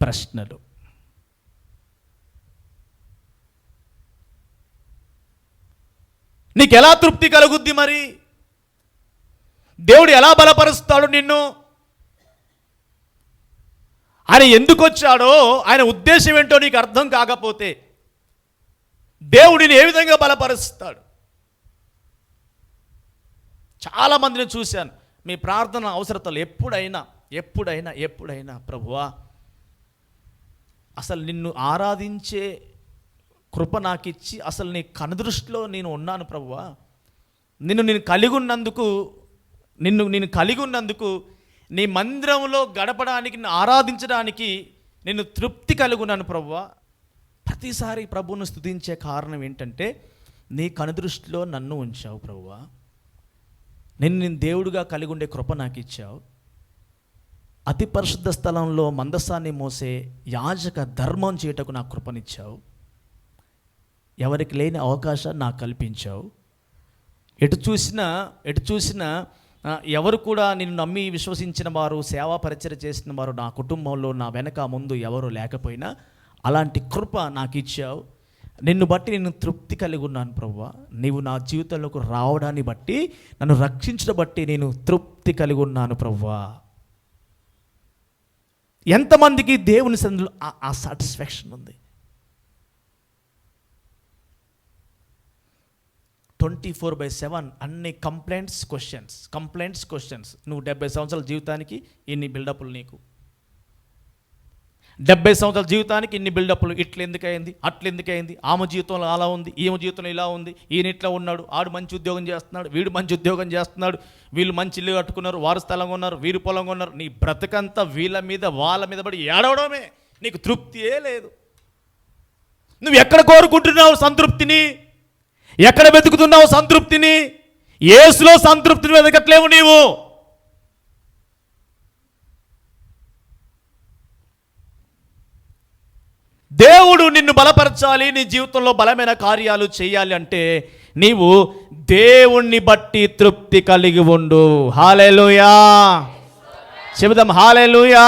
ప్రశ్నలు. నీకు ఎలా తృప్తి కలుగుద్ది? మరి దేవుడు ఎలా బలపరుస్తాడు నిన్ను? ఆయన ఎందుకు వచ్చాడో, ఆయన ఉద్దేశం ఏంటో నీకు అర్థం కాకపోతే దేవుడిని ఏ విధంగా బలపరుస్తాడు? చాలామందిని చూశాను, మీ ప్రార్థన అవసరతలు ఎప్పుడైనా ప్రభువా అసలు నిన్ను ఆరాధించే కృప నాకు ఇచ్చి అసలు నీ కనుదృష్టిలో నేను ఉన్నాను ప్రభువా, నేను కలిగి ఉన్నందుకు నీ మందిరంలో గడపడానికి, నిన్ను ఆరాధించడానికి నేను తృప్తి కలిగి ఉన్నాను ప్రభువా. ప్రతిసారి ప్రభువును స్తుతించే కారణం ఏంటంటే నీ కనుదృష్టిలో నన్ను ఉంచావు ప్రభువా, నేను దేవుడుగా కలిగి ఉండే కృప నాకు ఇచ్చావు, అతి పరిశుద్ధ స్థలంలో మందసాన్ని మోసే యాజక ధర్మం చేయటకు నాకు కృపనిచ్చావు, ఎవరికి లేని అవకాశాన్ని నాకు కల్పించావు. ఎటు చూసినా ఎవరు కూడా నిన్ను నమ్మి విశ్వసించిన వారు, సేవా పరిచర్య చేసిన వారు నా కుటుంబంలో నా వెనక ముందు ఎవరు లేకపోయినా అలాంటి కృప నాకు ఇచ్చావు. నిన్ను బట్టి నేను తృప్తి కలిగి ఉన్నాను ప్రభువా. నీవు నా జీవితంలోకి రావడాన్ని బట్టి, నన్ను రక్షించడం బట్టి నేను తృప్తి కలిగి ఉన్నాను ప్రభువా. ఎంతమందికి దేవుని సన్నిధిలో ఆ సాటిస్ఫాక్షన్ ఉంది? 24/7 అన్ని కంప్లైంట్స్ క్వశ్చన్స్. నువ్వు 70 సంవత్సరాల జీవితానికి ఇన్ని బిల్డప్లు, నీకు 70 సంవత్సరాల జీవితానికి ఇన్ని బిల్డప్లు. ఇట్లా ఎందుకయింది, అట్లా ఎందుకయింది, ఆమె జీవితంలో అలా ఉంది, ఈమె జీవితంలో ఇలా ఉంది, ఈయన ఇట్లా ఉన్నాడు, ఆడు మంచి ఉద్యోగం చేస్తున్నాడు, వీడు మంచి ఉద్యోగం చేస్తున్నాడు, వీళ్ళు మంచి ఇల్లు కట్టుకున్నారు, వారు స్థలంగా ఉన్నారు, వీరు పొలంగా ఉన్నారు. నీ బ్రతకంతా వీళ్ళ మీద వాళ్ళ మీద పడి ఏడవడమే. నీకు తృప్తియే లేదు. నువ్వు ఎక్కడ కోరుకుంటున్నావు సంతృప్తిని? ఎక్కడ వెతుకుతున్నావు సంతృప్తిని? యేసులో సంతృప్తిని వెతకట్లేవు నీవు. దేవుడు నిన్ను బలపరచాలి, నీ జీవితంలో బలమైన కార్యాలు చేయాలి అంటే నీవు దేవుణ్ణి బట్టి తృప్తి కలిగి ఉండు. హల్లెలూయా చెబుదాం, హల్లెలూయా.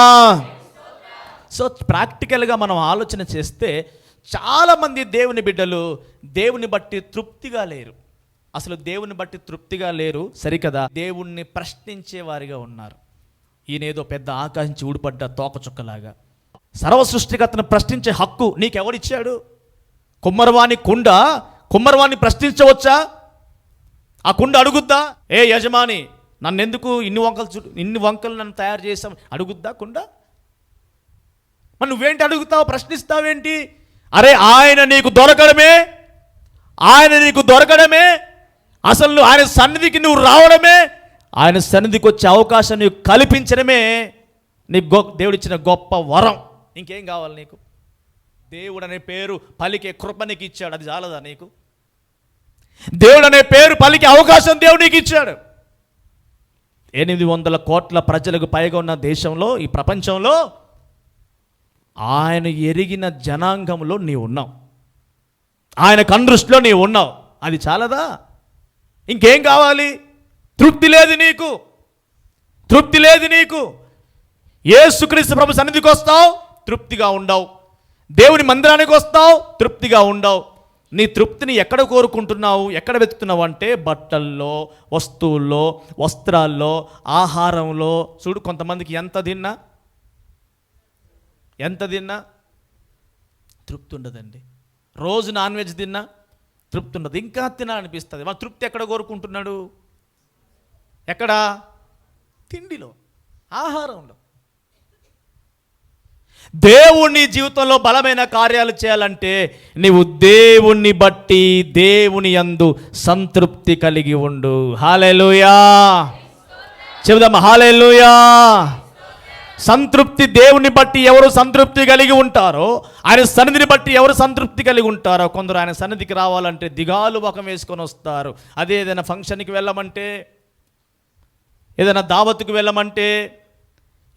సో ప్రాక్టికల్గా మనం ఆలోచన చేస్తే చాలామంది దేవుని బిడ్డలు దేవుని బట్టి తృప్తిగా లేరు. అసలు దేవుని బట్టి తృప్తిగా లేరు సరికదా, దేవుణ్ణి ప్రశ్నించే వారిగా ఉన్నారు. ఈయనేదో పెద్ద ఆకాశించి ఊడిపడ్డ తోకచుక్కలాగా. సర్వ సృష్టికర్తను ప్రశ్నించే హక్కు నీకెవడిచ్చాడు? కుమ్మరవాణ్ణి ప్రశ్నించవచ్చా? ఆ కుండ అడుగుద్దా, ఏ యజమాని నన్నెందుకు ఇన్ని వంకలు నన్ను తయారు చేసావు అడుగుద్దా కుండ? మరి నువ్వేంటి అడుగుతావు, ప్రశ్నిస్తావేంటి? అరే ఆయన నీకు దొరకడమే అసలు నువ్వు ఆయన సన్నిధికి నువ్వు రావడమే, ఆయన సన్నిధికి వచ్చే అవకాశం నీకు కల్పించడమే నీకు దేవుడిచ్చిన గొప్ప వరం. ఇంకేం కావాలి నీకు? దేవుడు అనే పేరు పలికే కృప నీకు ఇచ్చాడు, అది చాలదా నీకు? దేవుడు అనే పేరు పలికే అవకాశం దేవుడు నీకు ఇచ్చాడు. 800 కోట్ల ప్రజలకు పైగా ఉన్న దేశంలో, ఈ ప్రపంచంలో ఆయన ఎరిగిన జనాంగంలో నీవు ఉన్నావు, ఆయన కన్దృష్టిలో నీవు ఉన్నావు. అది చాలదా? ఇంకేం కావాలి? తృప్తి లేదు నీకు. యేసుక్రీస్తు ప్రభు సన్నిధికి వస్తావు, తృప్తిగా ఉండవు. దేవుని మందిరానికి వస్తావు, తృప్తిగా ఉండవు. నీ తృప్తిని ఎక్కడ కోరుకుంటున్నావు, ఎక్కడ వెతుకుతున్నావు అంటే బట్టల్లో, వస్తువుల్లో, వస్త్రాల్లో, ఆహారంలో. చూడు, కొంతమందికి ఎంత తిన్నా తృప్తి ఉండదండి. రోజు నాన్ వెజ్ తిన్నా తృప్తి ఉండదు, ఇంకా తినాలనిపిస్తుంది. మన తృప్తి ఎక్కడ కోరుకుంటున్నాడు? ఎక్కడ? తిండిలో, ఆహారంలో. దేవుని జీవితంలో బలమైన కార్యాలు చేయాలంటే నీవు దేవుణ్ణి బట్టి దేవుని యందు సంతృప్తి కలిగి ఉండు. హల్లెలూయా చెబుదాం, హల్లెలూయా. సంతృప్తి దేవుని బట్టి ఎవరు సంతృప్తి కలిగి ఉంటారో, ఆయన సన్నిధిని బట్టి ఎవరు సంతృప్తి కలిగి ఉంటారో. కొందరు ఆయన సన్నిధికి రావాలంటే దిగాలు ముఖం వేసుకొని వస్తారు. అదే ఏదైనా ఫంక్షన్కి వెళ్ళమంటే, ఏదైనా దావత్తుకు వెళ్ళమంటే,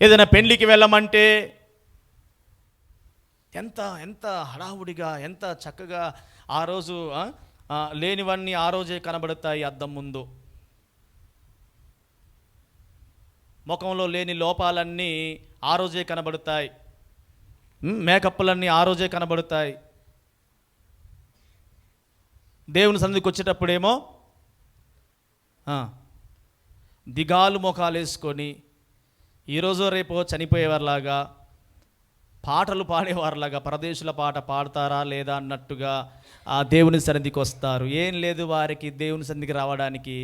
ఏదైనా పెళ్లికి వెళ్ళమంటే ఎంత హడావుడిగా, ఎంత చక్కగా ఆ రోజు లేనివన్నీ ఆ రోజే కనబడతాయి అద్దం ముందు. ముఖంలో లేని లోపాలన్నీ ఆ రోజే కనబడతాయి, మేకప్లన్నీ ఆ రోజే కనబడతాయి. దేవుని సన్నిధికి వచ్చేటప్పుడేమో దిగాలు ముఖాలు వేసుకొని ఈరోజు రేపో చనిపోయేవారిలాగా, పాటలు పాడేవారిలాగా, పరదేశుల పాట పాడతారా లేదా అన్నట్టుగా ఆ దేవుని సన్నిధికి వస్తారు. ఏం లేదు వారికి దేవుని సన్నిధికి రావడానికి,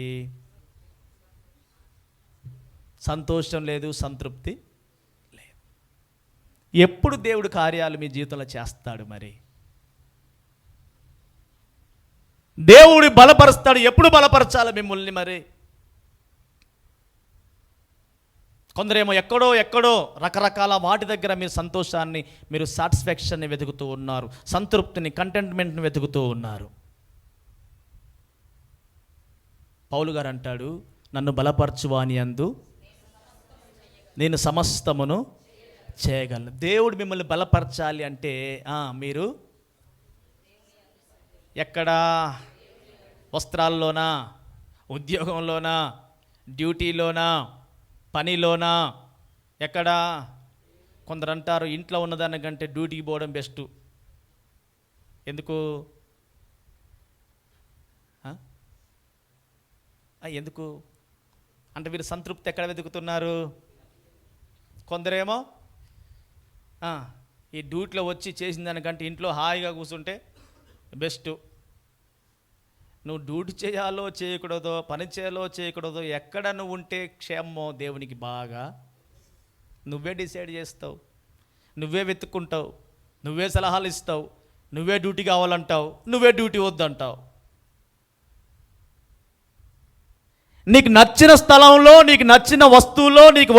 సంతోషం లేదు, సంతృప్తి లేదు. ఎప్పుడు దేవుడు కార్యాలు మీ జీవితంలో చేస్తాడు? మరి దేవుడు బలపరుస్తాడు. ఎప్పుడు బలపరచాలి మిమ్మల్ని? మరి కొందరేమో ఎక్కడో రకరకాల వాటి దగ్గర మీరు సంతోషాన్ని, మీరు సాటిస్ఫాక్షన్ని వెతుకుతూ ఉన్నారు, సంతృప్తిని, కంటెంట్మెంట్ని వెతుకుతూ ఉన్నారు. పౌలు గారు అంటాడు, నన్ను బలపరచువాని యందు నేను సమస్తమును చేయగలను. దేవుడు మిమ్మల్ని బలపరచాలి అంటే మీరు ఎక్కడా? వస్త్రాల్లోనా, ఉద్యోగంలోనా, డ్యూటీలోనా, పనిలోనా, ఎక్కడా? కొందరు అంటారు ఇంట్లో ఉన్నదానికంటే డ్యూటీకి పోవడం బెస్ట్. ఎందుకు? ఎందుకు అంటే వీరు సంతృప్తి ఎక్కడ వెతుకుతున్నారు? కొందరేమో ఈ డ్యూటీలో వచ్చి చేసిన దానికంటే ఇంట్లో హాయిగా కూర్చుంటే బెస్ట్. నువ్వు డ్యూటీ చేయాలో చేయకూడదో, పని చేయాలో చేయకూడదో, ఎక్కడ నువ్వు ఉంటే క్షేమమో దేవునికి బాగా నువ్వే డిసైడ్ చేస్తావు, నువ్వే వెతుక్కుంటావు, నువ్వే సలహాలు ఇస్తావు, నువ్వే డ్యూటీ కావాలంటావు, నువ్వే డ్యూటీ వద్దంటావు. నీకు నచ్చిన స్థలంలో, నీకు నచ్చిన వస్తువులో, నీకు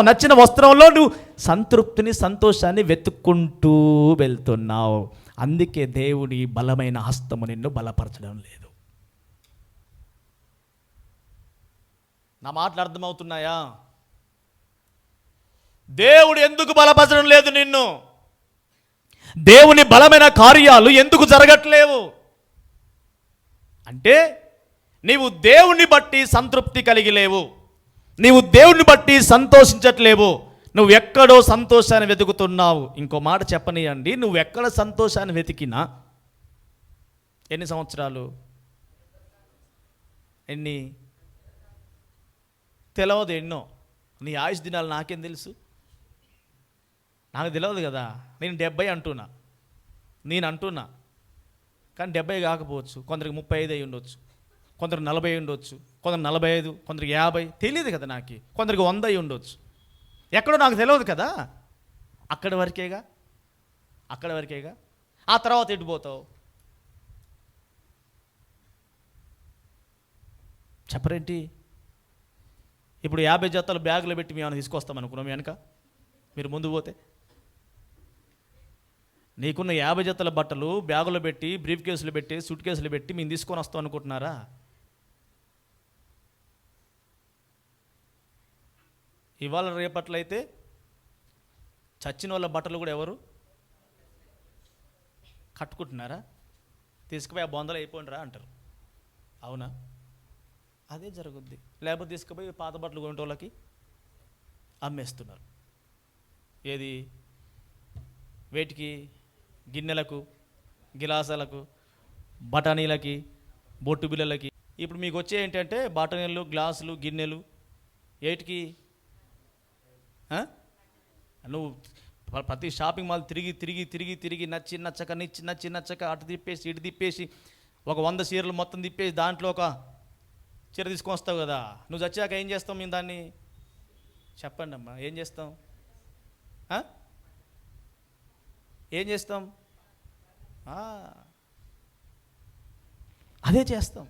నచ్చిన వస్త్రంలో నువ్వు సంతృప్తిని, సంతోషాన్ని వెతుక్కుంటూ వెళ్తున్నావు. అందుకే దేవుడి బలమైన హస్తము నిన్ను బలపరచడం లేదు. నా మాటలు అర్థమవుతున్నాయా? దేవుడు ఎందుకు బలపరచడం లేదు నిన్ను? దేవుని బలమైన కార్యాలు ఎందుకు జరగట్లేవు అంటే నీవు దేవుణ్ణి బట్టి సంతృప్తి కలిగి లేవు, నీవు దేవుణ్ణి బట్టి సంతోషించట్లేవు, నువ్వు ఎక్కడో సంతోషాన్ని వెతుకుతున్నావు. ఇంకో మాట చెప్పనీయండి, నువ్వు ఎక్కడ సంతోషాన్ని వెతికినా ఎన్ని సంవత్సరాలు, ఎన్ని తెలియదు, ఎన్నో. నీ ఆయుష్ దినాలు నాకేం తెలుసు? నాకు తెలియదు కదా. నేను 70 అంటున్నా, కానీ 70 కాకపోవచ్చు, కొందరికి 35 అయి ఉండొచ్చు, కొందరికి 40 ఉండొచ్చు, కొందరికి 45, కొందరికి 50, తెలియదు కదా నాకు. కొందరికి 100 అయి ఉండొచ్చు, ఎక్కడో నాకు తెలియదు కదా. అక్కడి వరకేగా. ఆ తర్వాత ఎడిపోతావు చెప్పరేంటి? ఇప్పుడు 50 జతలు బ్యాగులో పెట్టి మేము తీసుకొస్తాం అనుకున్నాం వెనక, మీరు ముందు పోతే నీకున్న 50 జతల బట్టలు బ్యాగులో పెట్టి, బ్రీఫ్ కేసులు పెట్టి, సూట్ కేసులు పెట్టి మేము తీసుకొని వస్తాం అనుకుంటున్నారా? ఇవాళ రేపట్లయితే చచ్చిన వాళ్ళ బట్టలు కూడా ఎవరు కట్టుకుంటున్నారా? తీసుకుపోయి ఆ బొందలు అయిపోయినరా అంటారు. అవునా? అదే జరుగుద్ది. లేకపోతే తీసుకుపోయి పాత బట్టలు కొనేటోళ్ళకి అమ్మేస్తున్నారు. ఏది? వేటికి? గిన్నెలకు, గిలాసాలకు, బఠానీలకి, బొట్టు బిళ్ళలకి. ఇప్పుడు మీకు వచ్చే ఏంటంటే బఠానీలు, గ్లాసులు, గిన్నెలు. ఏటికి? నువ్వు ప్రతి షాపింగ్ మాల్ తిరిగి నచ్చక అటు తిప్పేసి ఇటు తిప్పేసి ఒక 100 చీరలు మొత్తం తిప్పేసి దాంట్లో ఒక చీర తీసుకొని వస్తావు కదా. నువ్వు చచ్చాక ఏం చేస్తాం మేము దాన్ని? చెప్పండి అమ్మా, ఏం చేస్తాం? అదే చేస్తాం.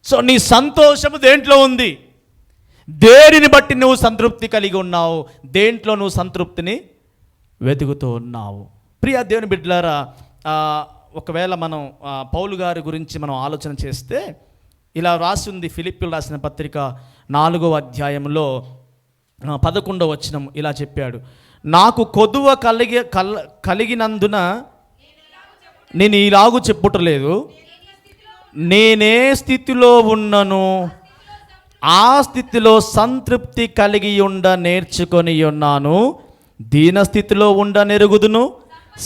సో నీ సంతోషము దేంట్లో ఉంది? దేనిని బట్టి నువ్వు సంతృప్తి కలిగి ఉన్నావు? దేంట్లో నువ్వు సంతృప్తిని వెతుకుతూ ఉన్నావు? ప్రియ దేవుని బిడ్డలారా, ఒకవేళ మనం పౌలు గారి గురించి మనం ఆలోచన చేస్తే ఇలా రాసి ఉంది. ఫిలిప్పీయులకు రాసిన పత్రిక 4వ అధ్యాయంలో 11వ వచనం ఇలా చెప్పాడు, నాకు కొదువ కలిగినందున నేను ఇలాగు చెప్పుటలేదు, నేనే స్థితిలో ఉన్నను ఆ స్థితిలో సంతృప్తి కలిగి నేర్చుకొని ఉన్నాను. దీన స్థితిలో నెరుగుదును,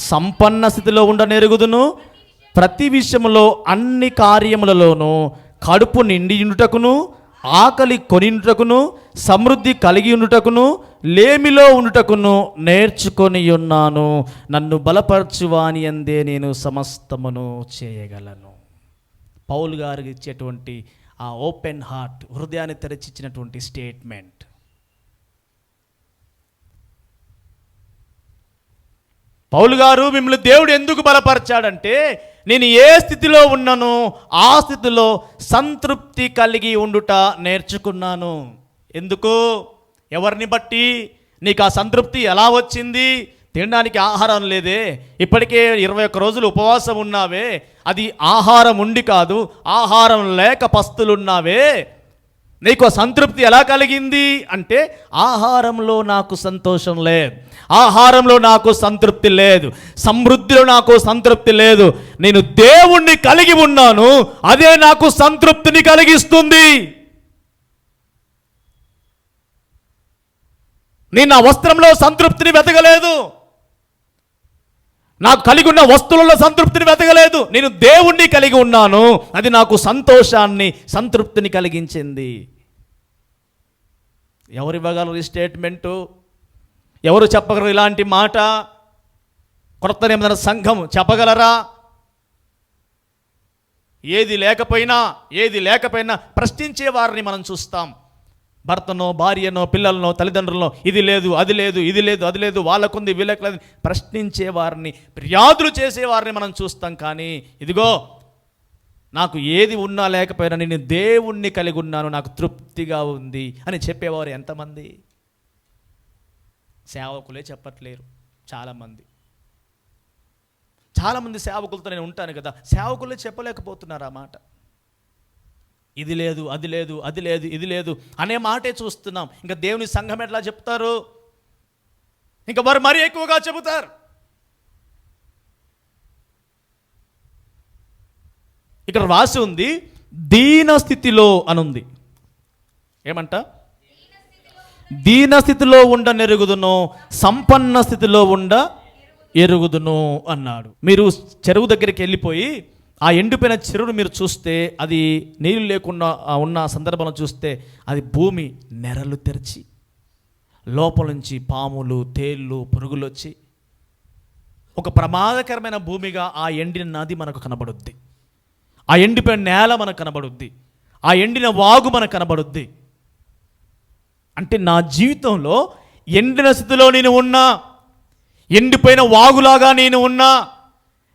సంపన్న స్థితిలో నెరుగుదును. ప్రతి విషయంలో అన్ని కార్యములలోనూ కడుపు నిండి ఉండుటకును, ఆకలి కొనిండుటకును, సమృద్ధి కలిగి ఉండుటకును, లేమిలో ఉండుటకును నేర్చుకొని ఉన్నాను. నన్ను బలపరచువాని అందే నేను సమస్తమును చేయగలను. పౌలు గారికి ఇచ్చేటువంటి ఆ ఓపెన్ హార్ట్, హృదయాన్ని తెరచిచ్చినటువంటి స్టేట్మెంట్. పౌలు గారు, మిమ్మల్ని దేవుడు ఎందుకు బలపరిచాడంటే నేను ఏ స్థితిలో ఉన్నానో ఆ స్థితిలో సంతృప్తి కలిగి ఉండుట నేర్చుకున్నాను. ఎందుకు? ఎవరిని బట్టి? నీకు ఆ సంతృప్తి ఎలా వచ్చింది? తినడానికి ఆహారం లేదే, ఇప్పటికే 21 రోజులు ఉపవాసం ఉన్నావే, అది ఆహారం ఉండి కాదు, ఆహారం లేక పస్తులున్నావే. నీకు సంతృప్తి ఎలా కలిగింది అంటే, ఆహారంలో నాకు సంతోషం లేదు, ఆహారంలో నాకు సంతృప్తి లేదు, సమృద్ధిలో నాకు సంతృప్తి లేదు. నేను దేవుణ్ణి కలిగి ఉన్నాను, అదే నాకు సంతృప్తిని కలిగిస్తుంది. నేను నా వస్త్రంలో సంతృప్తిని వెతకలేదు, నాకు కలిగి ఉన్న వస్తువులలో సంతృప్తిని వెతకలేదు. నేను దేవుణ్ణి కలిగి ఉన్నాను, అది నాకు సంతోషాన్ని, సంతృప్తిని కలిగించింది. ఎవరు ఇవ్వగలరు ఈ స్టేట్మెంటు? ఎవరు చెప్పగలరు ఇలాంటి మాట? కొత్త నిబంధన సంఘం చెప్పగలరా? ఏది లేకపోయినా ప్రశ్నించే వారిని మనం చూస్తాం. భర్తనో, భార్యనో, పిల్లలనో, తల్లిదండ్రులనో, ఇది లేదు, అది లేదు, ఇది లేదు, అది లేదు, వాళ్ళకుంది, వీళ్ళకి లేదు, ప్రశ్నించే వారిని, ఫిర్యాదులు చేసేవారిని మనం చూస్తాం. కానీ ఇదిగో, నాకు ఏది ఉన్నా లేకపోయినా నేను దేవుణ్ణి కలిగి ఉన్నాను, నాకు తృప్తిగా ఉంది అని చెప్పేవారు ఎంతమంది? సేవకులే చెప్పట్లేరు. చాలామంది సేవకులతో నేను ఉంటాను కదా, సేవకులే చెప్పలేకపోతున్నారు ఆ మాట. ఇది లేదు, అది లేదు, అది లేదు, ఇది లేదు అనే మాటే చూస్తున్నాం. ఇంకా దేవుని సంఘం ఎట్లా చెప్తారు? ఇంకా వారు మరీ ఎక్కువగా చెబుతారు. ఇక్కడ రాసి ఉంది, దీన స్థితిలో అనుంది. ఏమంట? దీన స్థితిలో ఉండ నెరుగుదును, సంపన్న స్థితిలో ఉండ ఎరుగుదును అన్నాడు. మీరు చెరువు దగ్గరికి వెళ్ళిపోయి ఆ ఎండిపోయిన చెరువును మీరు చూస్తే, అది నీళ్ళు లేకుండా ఉన్న సందర్భంలో చూస్తే, అది భూమి నెరలు తెరిచి లోపల నుంచి పాములు, తేళ్ళు, పురుగులు వచ్చి ఒక ప్రమాదకరమైన భూమిగా ఆ ఎండిన నది మనకు కనబడుద్ది, ఆ ఎండిపోయిన నేల మనకు కనబడుద్ది, ఆ ఎండిన వాగు మనకు కనబడుద్ది. అంటే నా జీవితంలో ఎండిన స్థితిలో నేను ఉన్నా, ఎండిపోయిన వాగులాగా నేను ఉన్నా,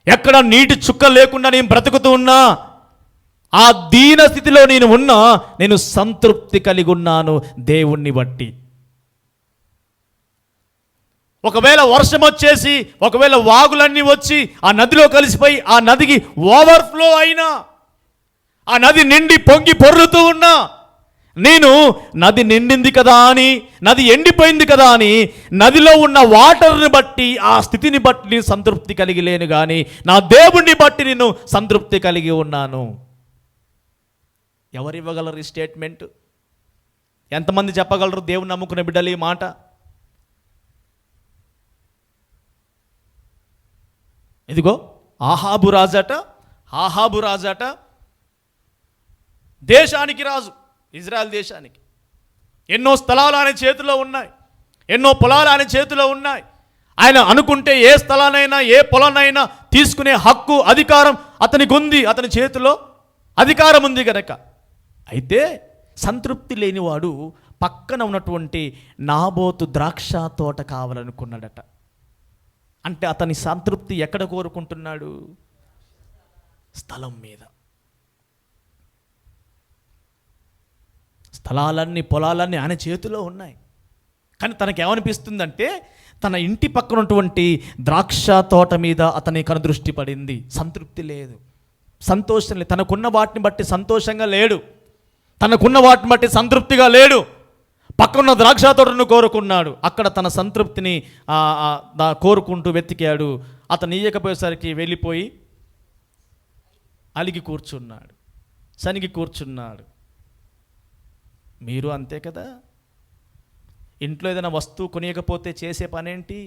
ఎక్కడ నీటి చుక్క లేకుండా నేను బ్రతుకుతూ ఉన్నా, ఆ దీన స్థితిలో నేను ఉన్నా, నేను సంతృప్తి కలిగి ఉన్నాను దేవుణ్ణి బట్టి. ఒకవేళ వర్షం వచ్చేసి, ఒకవేళ వాగులన్నీ వచ్చి ఆ నదిలో కలిసిపోయి ఆ నదికి ఓవర్ఫ్లో అయినా, ఆ నది నిండి పొంగి పొర్లుతూ ఉన్నా, నేను నది నిండింది కదా అని, నది ఎండిపోయింది కదా అని నదిలో ఉన్న వాటర్ని బట్టి, ఆ స్థితిని బట్టి నేను సంతృప్తి కలిగి లేను. కానీ నా దేవుణ్ణి బట్టి నేను సంతృప్తి కలిగి ఉన్నాను. ఎవరు ఇవ్వగలరు ఈ స్టేట్మెంట్? ఎంతమంది చెప్పగలరు దేవుని నమ్ముకునే బిడ్డలు ఈ మాట? ఇదిగో ఆహాబు రాజట దేశానికి రాజు, ఇజ్రాయెల్ దేశానికి. ఎన్నో స్థలాలు ఆయన చేతిలో ఉన్నాయి, ఎన్నో పొలాలు ఆయన చేతిలో ఉన్నాయి. ఆయన అనుకుంటే ఏ స్థలానైనా, ఏ పొలానైనా తీసుకునే హక్కు, అధికారం అతనికి ఉంది, అతని చేతిలో అధికారం ఉంది కనుక. అయితే సంతృప్తి లేనివాడు పక్కన ఉన్నటువంటి నాబోతు ద్రాక్ష తోట కావాలనుకున్నాడట. అంటే అతని సంతృప్తి ఎక్కడ కోరుకుంటున్నాడు? స్థలం మీద. స్థలాలన్నీ, పొలాలన్నీ ఆయన చేతిలో ఉన్నాయి. కానీ తనకేమనిపిస్తుందంటే, తన ఇంటి పక్కన ఉన్నటువంటి ద్రాక్ష తోట మీద అతని కనుదృష్టి పడింది. సంతృప్తి లేదు, సంతోషం లేదు. తనకున్న వాటిని బట్టి సంతోషంగా లేడు, తనకున్న వాటిని బట్టి సంతృప్తిగా లేడు. పక్కన ద్రాక్ష తోటను కోరుకున్నాడు, అక్కడ తన సంతృప్తిని కోరుకుంటూ వెతికాడు. అతను ఇయ్యకపోయేసరికి వెళ్ళిపోయి అలిగి కూర్చున్నాడు, సనిగి కూర్చున్నాడు. మీరు అంతే కదా? ఇంట్లో ఏదైనా వస్తువు కొనియకపోతే చేసే పనేంటి?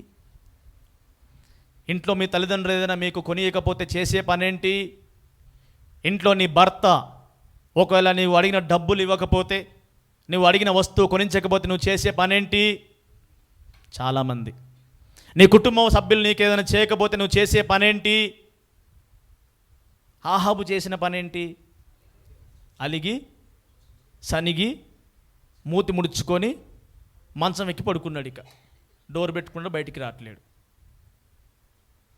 ఇంట్లో మీ తల్లిదండ్రులు ఏదైనా మీకు కొనియకపోతే చేసే పనేంటి? ఇంట్లో నీ భర్త ఒకవేళ నీవు అడిగిన డబ్బులు ఇవ్వకపోతే, నువ్వు అడిగిన వస్తువు కొనించకపోతే నువ్వు చేసే పనేంటి? చాలామంది. నీ కుటుంబ సభ్యులు నీకేదైనా చేయకపోతే నువ్వు చేసే పనేంటి? ఆహాబు చేసిన పనేంటి? అలిగి సనిగి మూతి ముడుచుకొని మంచం ఎక్కి పడుకున్నాడు. ఇక డోర్ పెట్టుకుంటూ బయటికి రావట్లేడు.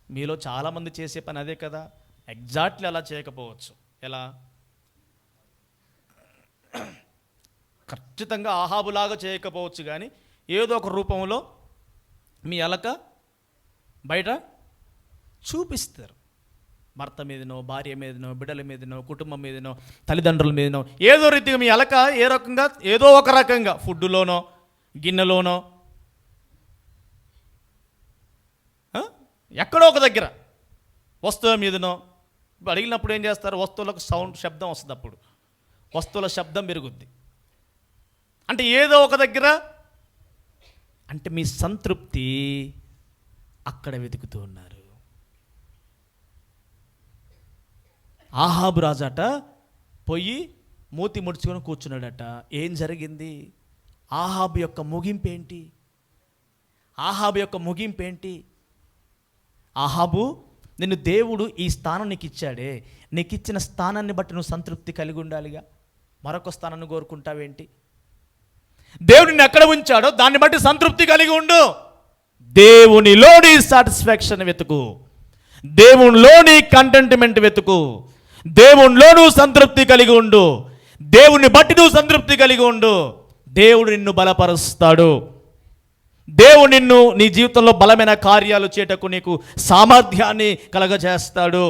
మీలో చాలామంది చేసే పని అదే కదా. ఎగ్జాక్ట్లీ అలా చేయకపోవచ్చు. ఎలా? ఖచ్చితంగా ఆహాబులాగా చేయకపోవచ్చు, కానీ ఏదో ఒక రూపంలో మీ అలక బయట చూపిస్తారు. భర్త మీదనో, భార్య మీదనో, బిడ్డల మీదనో, కుటుంబం మీదనో, తల్లిదండ్రుల మీదనో, ఏదో రీతిగా మీ అలక ఏ రకంగా, ఏదో ఒక రకంగా ఫుడ్డులోనో, గిన్నెలోనో, ఎక్కడో ఒక దగ్గర వస్తువుల మీదనో అడిగినప్పుడు ఏం చేస్తారు? వస్తువులకు శబ్దం వస్తుంది. అప్పుడు వస్తువుల శబ్దం పెరుగుద్ది. అంటే ఏదో ఒక దగ్గర, అంటే మీ సంతృప్తి అక్కడ వెతుకుతూ ఉన్నారు. ఆహాబు రాజట పోయి మూతి ముడుచుకొని కూర్చున్నాడట. ఏం జరిగింది? ఆహాబు యొక్క ముగింపు ఏంటి? ఆహాబు యొక్క ముగింపు ఏంటి? ఆహాబు, నిన్ను దేవుడు ఈ స్థానం నీకు ఇచ్చాడే, నీకు ఇచ్చిన స్థానాన్ని బట్టి నువ్వు సంతృప్తి కలిగి ఉండాలిగా. మరొక స్థానాన్ని కోరుకుంటావేంటి? దేవుడు నిన్ను ఎక్కడ ఉంచాడో దాన్ని బట్టి సంతృప్తి కలిగి ఉండు. దేవునిలోని సాటిస్ఫాక్షన్ వెతుకు, దేవునిలోని కంటెంట్మెంట్ వెతుకు, దేవునిలో నువ్వు సంతృప్తి కలిగి ఉండు. దేవుని బట్టి నువ్వు సంతృప్తి కలిగి ఉండు. దేవుడు నిన్ను బలపరుస్తాడు. దేవుడు నిన్ను నీ జీవితంలో బలమైన కార్యాలు చేయటకు నీకు సామర్థ్యాన్ని కలగజేస్తాడు.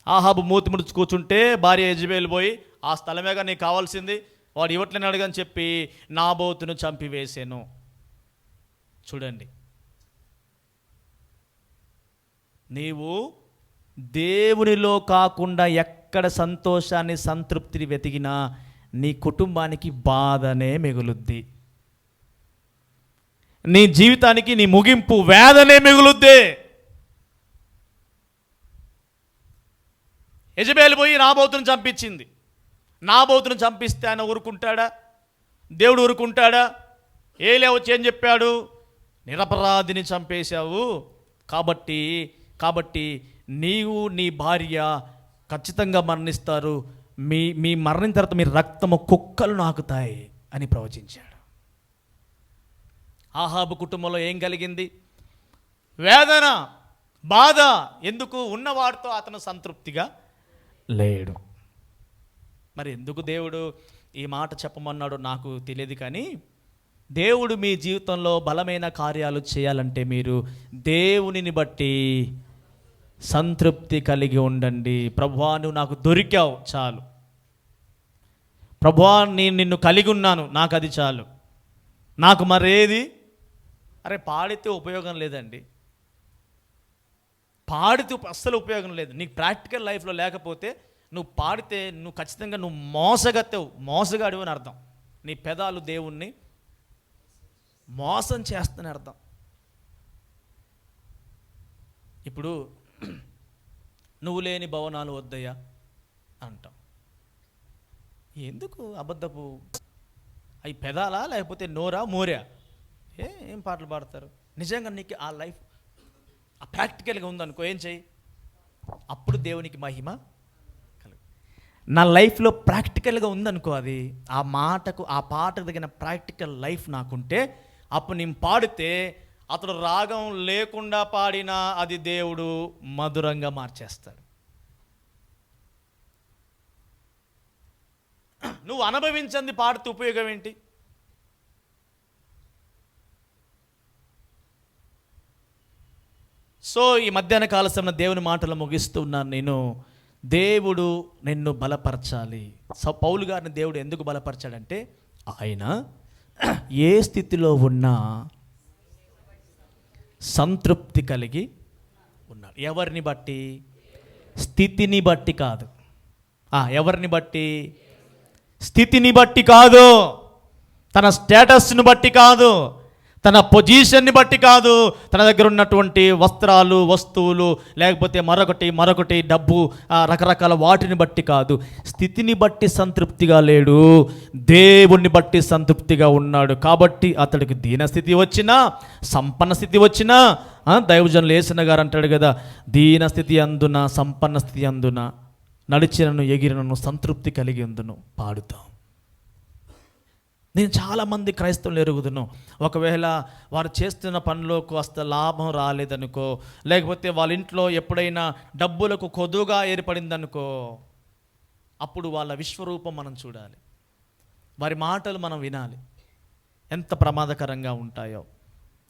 ఆహాబు మూతి ముడుచు కూర్చుంటే భార్య యెజబెల్ పోయి, ఆ స్థలమేగా నీకు కావాల్సింది, వాడు ఇవ్వట్లేని అడగని చెప్పి నాబోతును చంపివేశాను. చూడండి, నీవు దేవునిలో కాకుండా ఎక్కడ సంతోషాన్ని, సంతృప్తిని వెతికినా నీ కుటుంబానికి బాధనే మిగులుద్ది. నీ జీవితానికి నీ ముగింపు వేదనే మిగులుద్ది. యెజబెల్ పోయి నాబోతును చంపించింది. నాబోతును చంపిస్తే ఆయన ఊరుకుంటాడా? దేవుడు ఊరుకుంటాడా? ఏలే వచ్చి ఏం చెప్పాడు? నిరపరాధిని చంపేశావు, కాబట్టి నీవు నీ భార్య ఖచ్చితంగా మరణిస్తారు. మీ మరణిన తర్వాత మీ రక్తము కుక్కలు నాకుతాయి అని ప్రవచించాడు. ఆహాబు కుటుంబంలో ఏం కలిగింది? వేదన, బాధ. ఎందుకు? ఉన్నవాడితో అతను సంతృప్తిగా లేడు. మరి ఎందుకు దేవుడు ఈ మాట చెప్పమన్నాడో నాకు తెలియదు, కానీ దేవుడు మీ జీవితంలో బలమైన కార్యాలు చేయాలంటే మీరు దేవునిని బట్టి సంతృప్తి కలిగి ఉండండి. ప్రభువా, నువ్వు నాకు దొరికావు చాలు. ప్రభువా, నేను నిన్ను కలిగి ఉన్నాను, నాకు అది చాలు. నాకు మరేది? అరే, పాడితే ఉపయోగం లేదండి. పాడితే అస్సలు ఉపయోగం లేదు. నీకు ప్రాక్టికల్ లైఫ్లో లేకపోతే నువ్వు పాడితే నువ్వు ఖచ్చితంగా నువ్వు మోసగాడు అని అర్థం. నీ పెదాలు దేవుణ్ణి మోసం చేస్తని అర్థం. ఇప్పుడు నువ్వు లేని భవనాలు వద్దయ్యా అంటాం. ఎందుకు అబద్ధపు? అవి పెదాలా లేకపోతే నోరా మోరా? ఏం పాటలు పాడతారు? నిజంగా నీకు ఆ లైఫ్ ఆ ప్రాక్టికల్గా ఉందనుకో, ఏం చెయ్యి, అప్పుడు దేవునికి మహిమ కలుగు. నా లైఫ్లో ప్రాక్టికల్గా ఉందనుకో, అది ఆ పాటకు తగిన ప్రాక్టికల్ లైఫ్ నాకుంటే, అప్పుడు నేను పాడితే అతడు రాగం లేకుండా పాడినా అది దేవుడు మధురంగా మార్చేస్తాడు. నువ్వు అనుభవించింది పాడితే ఉపయోగం ఏంటి? సో ఈ మధ్యాహ్న కాల సమయంలో దేవుని మాటలు ముగిస్తూ ఉన్నాను నేను. దేవుడు నిన్ను బలపరచాలి. పౌలు గారిని దేవుడు ఎందుకు బలపరచాడంటే, ఆయన ఏ స్థితిలో ఉన్నా సంతృప్తి కలిగి ఉన్నాడు. ఎవరిని బట్టి? స్థితిని బట్టి కాదు. ఎవరిని బట్టి? స్థితిని బట్టి కాదు, తన స్టేటస్ని బట్టి కాదు, తన పొజిషన్ని బట్టి కాదు, తన దగ్గర ఉన్నటువంటి వస్త్రాలు, వస్తువులు, లేకపోతే మరొకటి డబ్బు, రకరకాల వాటిని బట్టి కాదు. స్థితిని బట్టి సంతృప్తిగా లేడు, దేవుణ్ణి బట్టి సంతృప్తిగా ఉన్నాడు. కాబట్టి అతడికి దీనస్థితి వచ్చినా, సంపన్న స్థితి వచ్చినా, దైవజనులు యేసన్న గారు అంటాడు కదా, దీనస్థితి అందున సంపన్న స్థితి అందున నడిచినను ఎగిరినను సంతృప్తి కలిగి ఉందును పాడుతాం. నేను చాలామంది క్రైస్తవులు ఎరుగుదును, ఒకవేళ వారు చేస్తున్న పనిలో కాస్త లాభం రాలేదనుకో, లేకపోతే వాళ్ళ ఇంట్లో ఎప్పుడైనా డబ్బులకు కొదువుగా ఏర్పడిందనుకో, అప్పుడు వాళ్ళ విశ్వరూపం మనం చూడాలి, వారి మాటలు మనం వినాలి, ఎంత ప్రమాదకరంగా ఉంటాయో.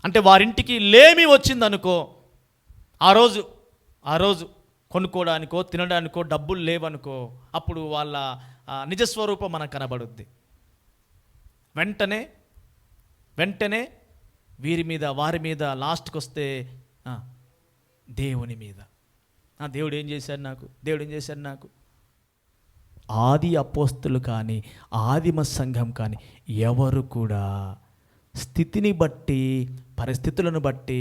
అంటే వారింటికి లేమి వచ్చిందనుకో, ఆ రోజు ఆ రోజు కొనుక్కోవడానికో తినడానికో డబ్బులు లేవనుకో, అప్పుడు వాళ్ళ నిజస్వరూపం మనకు కనబడుద్ది. వెంటనే వీరి మీద వారి మీద లాస్ట్కి వస్తే దేవుని మీద. దేవుడు ఏం చేశాడు నాకు. ఆది అపోస్తులు కానీ ఆదిమ సంఘం కానీ ఎవరు కూడా స్థితిని బట్టి, పరిస్థితులను బట్టి,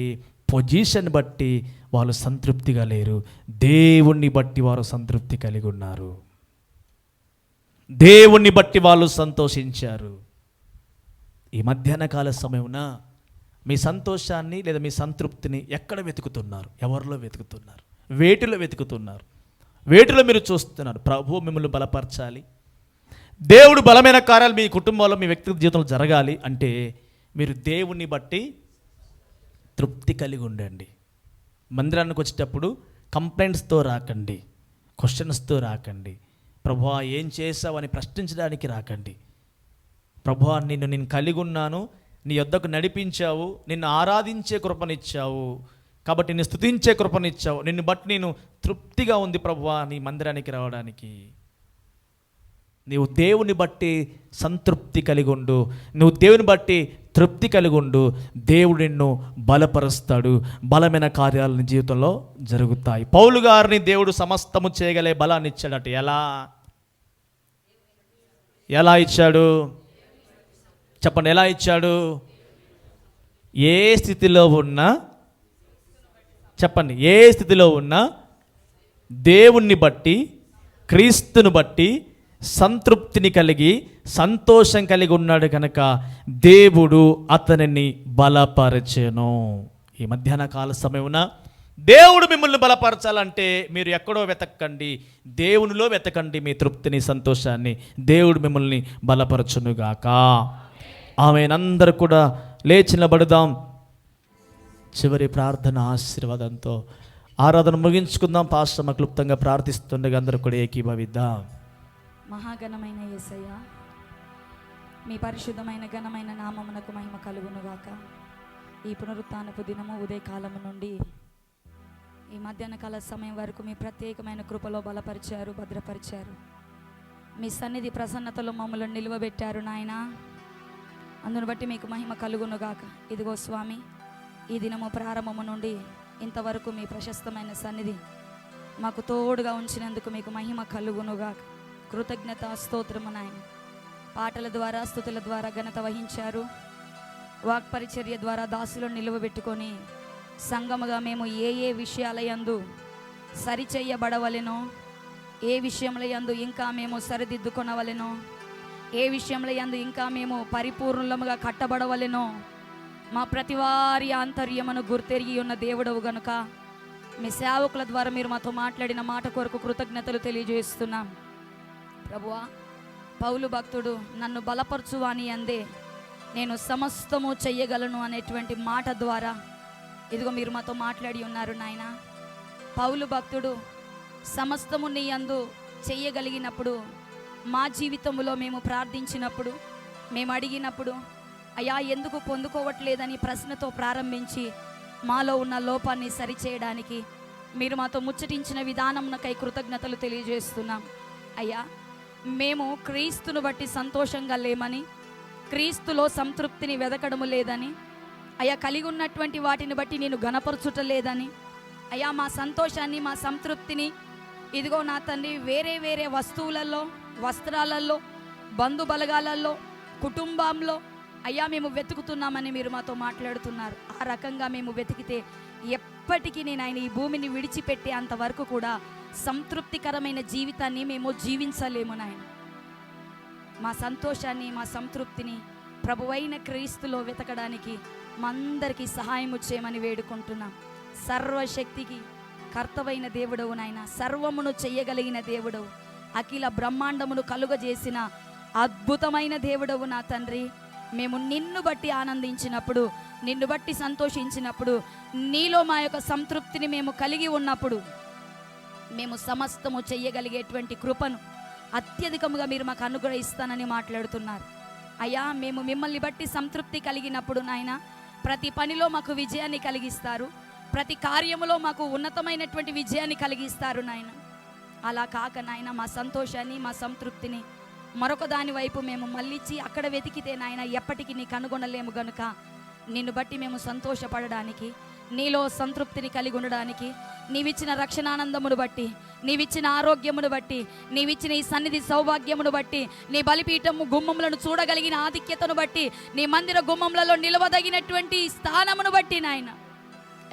పొజిషన్ బట్టి వాళ్ళు సంతృప్తిగా లేరు. దేవుణ్ణి బట్టి వారు సంతృప్తి కలిగి ఉన్నారు. దేవుణ్ణి బట్టి వాళ్ళు సంతోషించారు. ఈ మధ్యాహ్న కాల సమయమున మీ సంతోషాన్ని లేదా మీ సంతృప్తిని ఎక్కడ వెతుకుతున్నారు? ఎవరిలో వెతుకుతున్నారు? వేటిలో వెతుకుతున్నారు? వేటిలో మీరు చూస్తున్నారు? ప్రభువు మిమ్మల్ని బలపరచాలి, దేవుడు బలమైన కార్యాలు మీ కుటుంబంలో, మీ వ్యక్తిగత జీవితంలో జరగాలి అంటే మీరు దేవుణ్ణి బట్టి తృప్తి కలిగి ఉండండి. మందిరానికి వచ్చేటప్పుడు కంప్లైంట్స్తో రాకండి, క్వశ్చన్స్తో రాకండి. ప్రభువా ఏం చేసావని ప్రశ్నించడానికి రాకండి. ప్రభువా నేను కలిగి ఉన్నాను, నీ యొద్దకు నడిపించావు, నిన్ను ఆరాధించే కృపనిచ్చావు, కాబట్టి నిన్ను స్తుతించే కృపనిచ్చావు, నిన్ను బట్టి నేను తృప్తిగా ఉంది ప్రభువా నీ మందిరానికి రావడానికి. నీవు దేవుని బట్టి సంతృప్తి కలిగి ఉండు, నువ్వు దేవుని బట్టి తృప్తి కలిగి ఉండు. దేవుడు నిన్ను బలపరుస్తాడు, బలమైన కార్యాలు నీ జీవితంలో జరుగుతాయి. పౌలు గారిని దేవుడు సమస్తము చేయగలే బలాన్ని ఇచ్చాడట. ఎలా ఇచ్చాడు చెప్పండి? ఎలా ఇచ్చాడు? ఏ స్థితిలో ఉన్నా చెప్పండి, ఏ స్థితిలో ఉన్నా దేవుణ్ణి బట్టి, క్రీస్తుని బట్టి సంతృప్తిని కలిగి సంతోషం కలిగి ఉన్నాడు కనుక దేవుడు అతనిని బలపరచెను. ఈ మధ్యాహ్న కాల సమయమున దేవుడు మిమ్మల్ని బలపరచాలంటే మీరు ఎక్కడో వెతకండి, దేవునిలో వెతకండి మీ తృప్తిని, సంతోషాన్ని. దేవుడు మిమ్మల్ని బలపరచునుగాక. ఆమెనందరూ కూడా లేచి నిలబడదాం. చివరి ప్రార్థన ఆశీర్వాదంతో ఆరాధన ముగించుకుందాం. పాస్టర్ క్లుప్తంగా ప్రార్థిస్తుండగా అందరూ కూడా ఏకీభవిద్దాం. మహాగణమైన యేసయ్య, మీ పరిశుద్ధమైన ఘనమైన నామమునకు మహిమ కలుగునుగాక. ఈ పునరుత్థానపు దినము ఉదయకాలము నుండి ఈ మధ్యాహ్న కాల సమయం వరకు మీ ప్రత్యేకమైన కృపలో బలపరిచారు, భద్రపరిచారు. మీ సన్నిధి ప్రసన్నతలో మమ్మల్ని నిలువబెట్టారు నాయన. అందును బట్టి మీకు మహిమ కలుగునుగాక. ఇదిగో స్వామి, ఈ దినము ప్రారంభము నుండి ఇంతవరకు మీ ప్రశస్తమైన సన్నిధి మాకు తోడుగా ఉంచినందుకు మీకు మహిమ కలుగునుగాక. కృతజ్ఞత స్తోత్రము నాయన. పాటల ద్వారా, స్తుతుల ద్వారా ఘనత వహించారు. వాక్పరిచర్య ద్వారా దాసులను నిలువబెట్టుకొని సంఘముగా మేము ఏ విషయాలయందు సరిచెయ్యబడవలెనో, ఏ విషయంలో యందు ఇంకా మేము సరిదిద్దుకొనవలెనో, ఏ విషయంలో యందు ఇంకా మేము పరిపూర్ణముగా కట్టబడవలెనో మా ప్రతివారి ఆంతర్యమును గుర్తెరిగి ఉన్న దేవుడవు గనుక మీ సేవకుల ద్వారా మీరు మాతో మాట్లాడిన మాట కొరకు కృతజ్ఞతలు తెలియజేస్తున్నాం. ప్రభువా, పౌలు భక్తుడు నన్ను బలపరచువాని అందే నేను సమస్తము చెయ్యగలను అనేటువంటి మాట ద్వారా ఇదిగో మీరు మాతో మాట్లాడి ఉన్నారు నాయన. పౌలు భక్తుడు సమస్తము నీ యందు చెయ్యగలిగినప్పుడు మా జీవితంలో మేము ప్రార్థించినప్పుడు, మేము అడిగినప్పుడు అయ్యా ఎందుకు పొందుకోవట్లేదని ప్రశ్నతో ప్రారంభించి మాలో ఉన్న లోపాన్ని సరిచేయడానికి మీరు మాతో ముచ్చటించిన విధానంకై కృతజ్ఞతలు తెలియజేస్తున్నాం. అయ్యా, మేము క్రీస్తును బట్టి సంతోషంగా లేమని, క్రీస్తులో సంతృప్తిని వెదకడము లేదని, అయ్యా కలిగి ఉన్నటువంటి వాటిని బట్టి నేను ఘనపరచుట లేదని, అయ్యా మా సంతోషాన్ని, మా సంతృప్తిని ఇదిగో నా తండ్రి వేరే వేరే వస్తువులలో, వస్త్రాలలో, బంధు బలగాలలో, కుటుంబంలో అయ్యా మేము వెతుకుతున్నామని మీరు మాతో మాట్లాడుతున్నారు. ఆ రకంగా మేము వెతికితే ఎప్పటికీ నేను ఆయన ఈ భూమిని విడిచిపెట్టే అంతవరకు కూడా సంతృప్తికరమైన జీవితాన్ని మేము జీవించలేము నాయన. మా సంతోషాన్ని, మా సంతృప్తిని ప్రభువైన క్రీస్తులో వెతకడానికి మా అందరికీ సహాయం చేయమని వేడుకుంటున్నాం. సర్వశక్తికి కర్తవైన దేవుడవు నాయన, సర్వమును చెయ్యగలిగిన దేవుడవు, అఖిల బ్రహ్మాండమును కలుగజేసిన అద్భుతమైన దేవుడవు నా తండ్రి. మేము నిన్ను బట్టి ఆనందించినప్పుడు, నిన్ను బట్టి సంతోషించినప్పుడు, నీలో మా యొక్క సంతృప్తిని మేము కలిగి ఉన్నప్పుడు మేము సమస్తము చెయ్యగలిగేటువంటి కృపను అత్యధికముగా మీరు మాకు అనుగ్రహిస్తానని మాట్లాడుతున్నారు. అయ్యా, మేము మిమ్మల్ని బట్టి సంతృప్తి కలిగినప్పుడు నాయన ప్రతి పనిలో మాకు విజయాన్ని కలిగిస్తారు, ప్రతి కార్యములో మాకు ఉన్నతమైనటువంటి విజయాన్ని కలిగిస్తారు నాయన. అలా కాక నాయన మా సంతోషాన్ని, మా సంతృప్తిని మరొక దాని వైపు మేము మళ్ళించి అక్కడ వెతికితే నాయన ఎప్పటికీ నీ కనుగొనలేము గనుక నిన్ను బట్టి మేము సంతోషపడడానికి, నీలో సంతృప్తిని కలిగి ఉండడానికి, నీవిచ్చిన రక్షణానందమును బట్టి, నీవిచ్చిన ఆరోగ్యమును బట్టి, నీవిచ్చిన ఈ సన్నిధి సౌభాగ్యమును బట్టి, నీ బలిపీఠము గుమ్మములను చూడగలిగిన ఆధిక్యతను బట్టి, నీ మందిర గుమ్మములలో నిలవదగినటువంటి స్థానమును బట్టి నాయన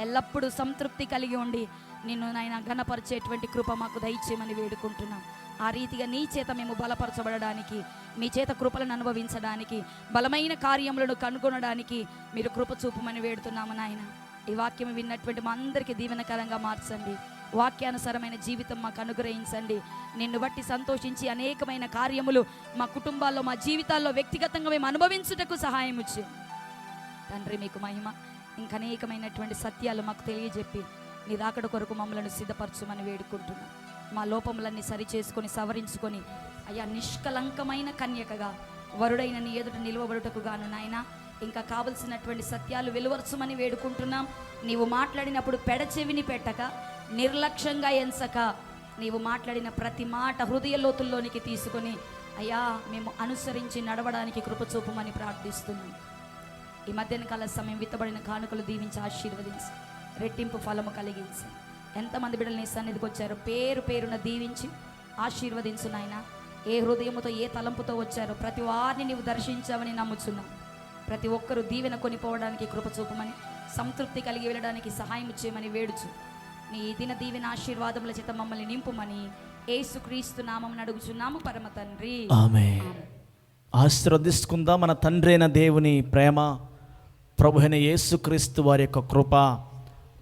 ఎల్లప్పుడూ సంతృప్తి కలిగి ఉండి నిన్ను నాయన ఘనపరిచేటువంటి కృప మాకు దయచేయమని వేడుకుంటున్నాం. ఆ రీతిగా నీ చేత మేము బలపరచబడడానికి, మీ చేత కృపలను అనుభవించడానికి, బలమైన కార్యములను కనుగొనడానికి మీరు కృప చూపమని వేడుతున్నాము నాయన. ఈ వాక్యం విన్నటువంటి మా అందరికీ దీవెనకరంగా మార్చండి. వాక్యానుసారమైన జీవితం మాకు అనుగ్రహించండి. నిన్ను బట్టి సంతోషించి అనేకమైన కార్యములు మా కుటుంబాల్లో, మా జీవితాల్లో వ్యక్తిగతంగా మేము అనుభవించుటకు సహాయం ఇచ్చి తండ్రి మీకు మహిమ. ఇంకా అనేకమైనటువంటి సత్యాలు మాకు తెలియజెప్పి నీ రాకడ కొరకు మమ్మల్ని సిద్ధపరచుమని వేడుకుంటున్నాం. మా లోపములన్నీ సరిచేసుకొని సవరించుకొని అయ్యా నిష్కలంకమైన కన్యకగా వరుడైన నీ ఎదుట నిలువబడుటకు గాను నాయన ఇంకా కావలసినటువంటి సత్యాలు వెలువరచుమని వేడుకుంటున్నాం. నీవు మాట్లాడినప్పుడు పెడచెవిని పెట్టక, నిర్లక్ష్యంగా ఎంచక, నీవు మాట్లాడిన ప్రతి మాట హృదయ లోతుల్లోనికి తీసుకొని అయ్యా మేము అనుసరించి నడవడానికి కృప చూపమని ప్రార్థిస్తున్నాం. ఈ మధ్యాహ్న కాల సమయం విత్తబడిన కానుకలు దీవించి ఆశీర్వదించి రెట్టింపు ఫలము కలిగించి ఎంతమంది బిడ్డలు నీ సన్నిధికి వచ్చారో పేరు పేరున దీవించి ఆశీర్వదించు నాయన. ఏ హృదయముతో, ఏ తలంపుతో వచ్చారో ప్రతి వారిని నీవు దర్శించావని నమ్ముచున్నాం. ప్రతి ఒక్కరూ దీవెన కొనిపోవడానికి కృప చూపమని, సంతృప్తి కలిగి వెళ్ళడానికి సహాయం చేయమని వేడుచు నీ దిన దీవెన ఆశీర్వాదముల చేత మమ్మల్ని నింపుమని యేసుక్రీస్తు నామమున అడుగుచున్నాము పరమ తండ్రి. ఆమేన్. ఆశీర్వదించుకుందాం. మన తండ్రి అయిన దేవుని ప్రేమ, ప్రభు అయిన యేసుక్రీస్తు వారి యొక్క కృప,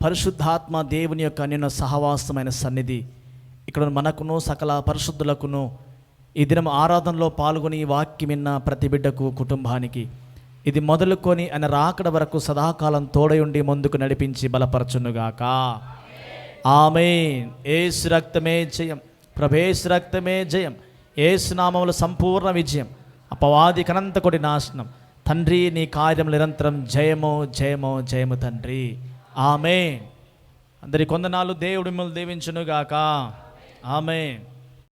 పరిశుద్ధాత్మ దేవుని యొక్క నిన్న సహవాసమైన సన్నిధి ఇక్కడ మనకును సకల పరిశుద్ధులకును ఈ దినం ఆరాధనలో పాల్గొని ఈ వాక్యం విన్న ప్రతి బిడ్డకు, కుటుంబానికి ఇది మొదలుకొని ఆయన రాకడ వరకు సదాకాలం తోడయుండి ముందుకు నడిపించి బలపరచునుగాక. ఆమేన్. యేసు రక్తమే జయం, ప్రభేసు రక్తమే జయం, యేసు నామములో సంపూర్ణ విజయం, అపవాది కనంత కొడి నాశనం. తండ్రి నీ కార్యం నిరంతరం జయము జయము జయము తండ్రి. ఆమేన్. అందరి కొందనాలు. దేవుడి మిమ్మల్ని దీవించునుగాక. ఆమేన్.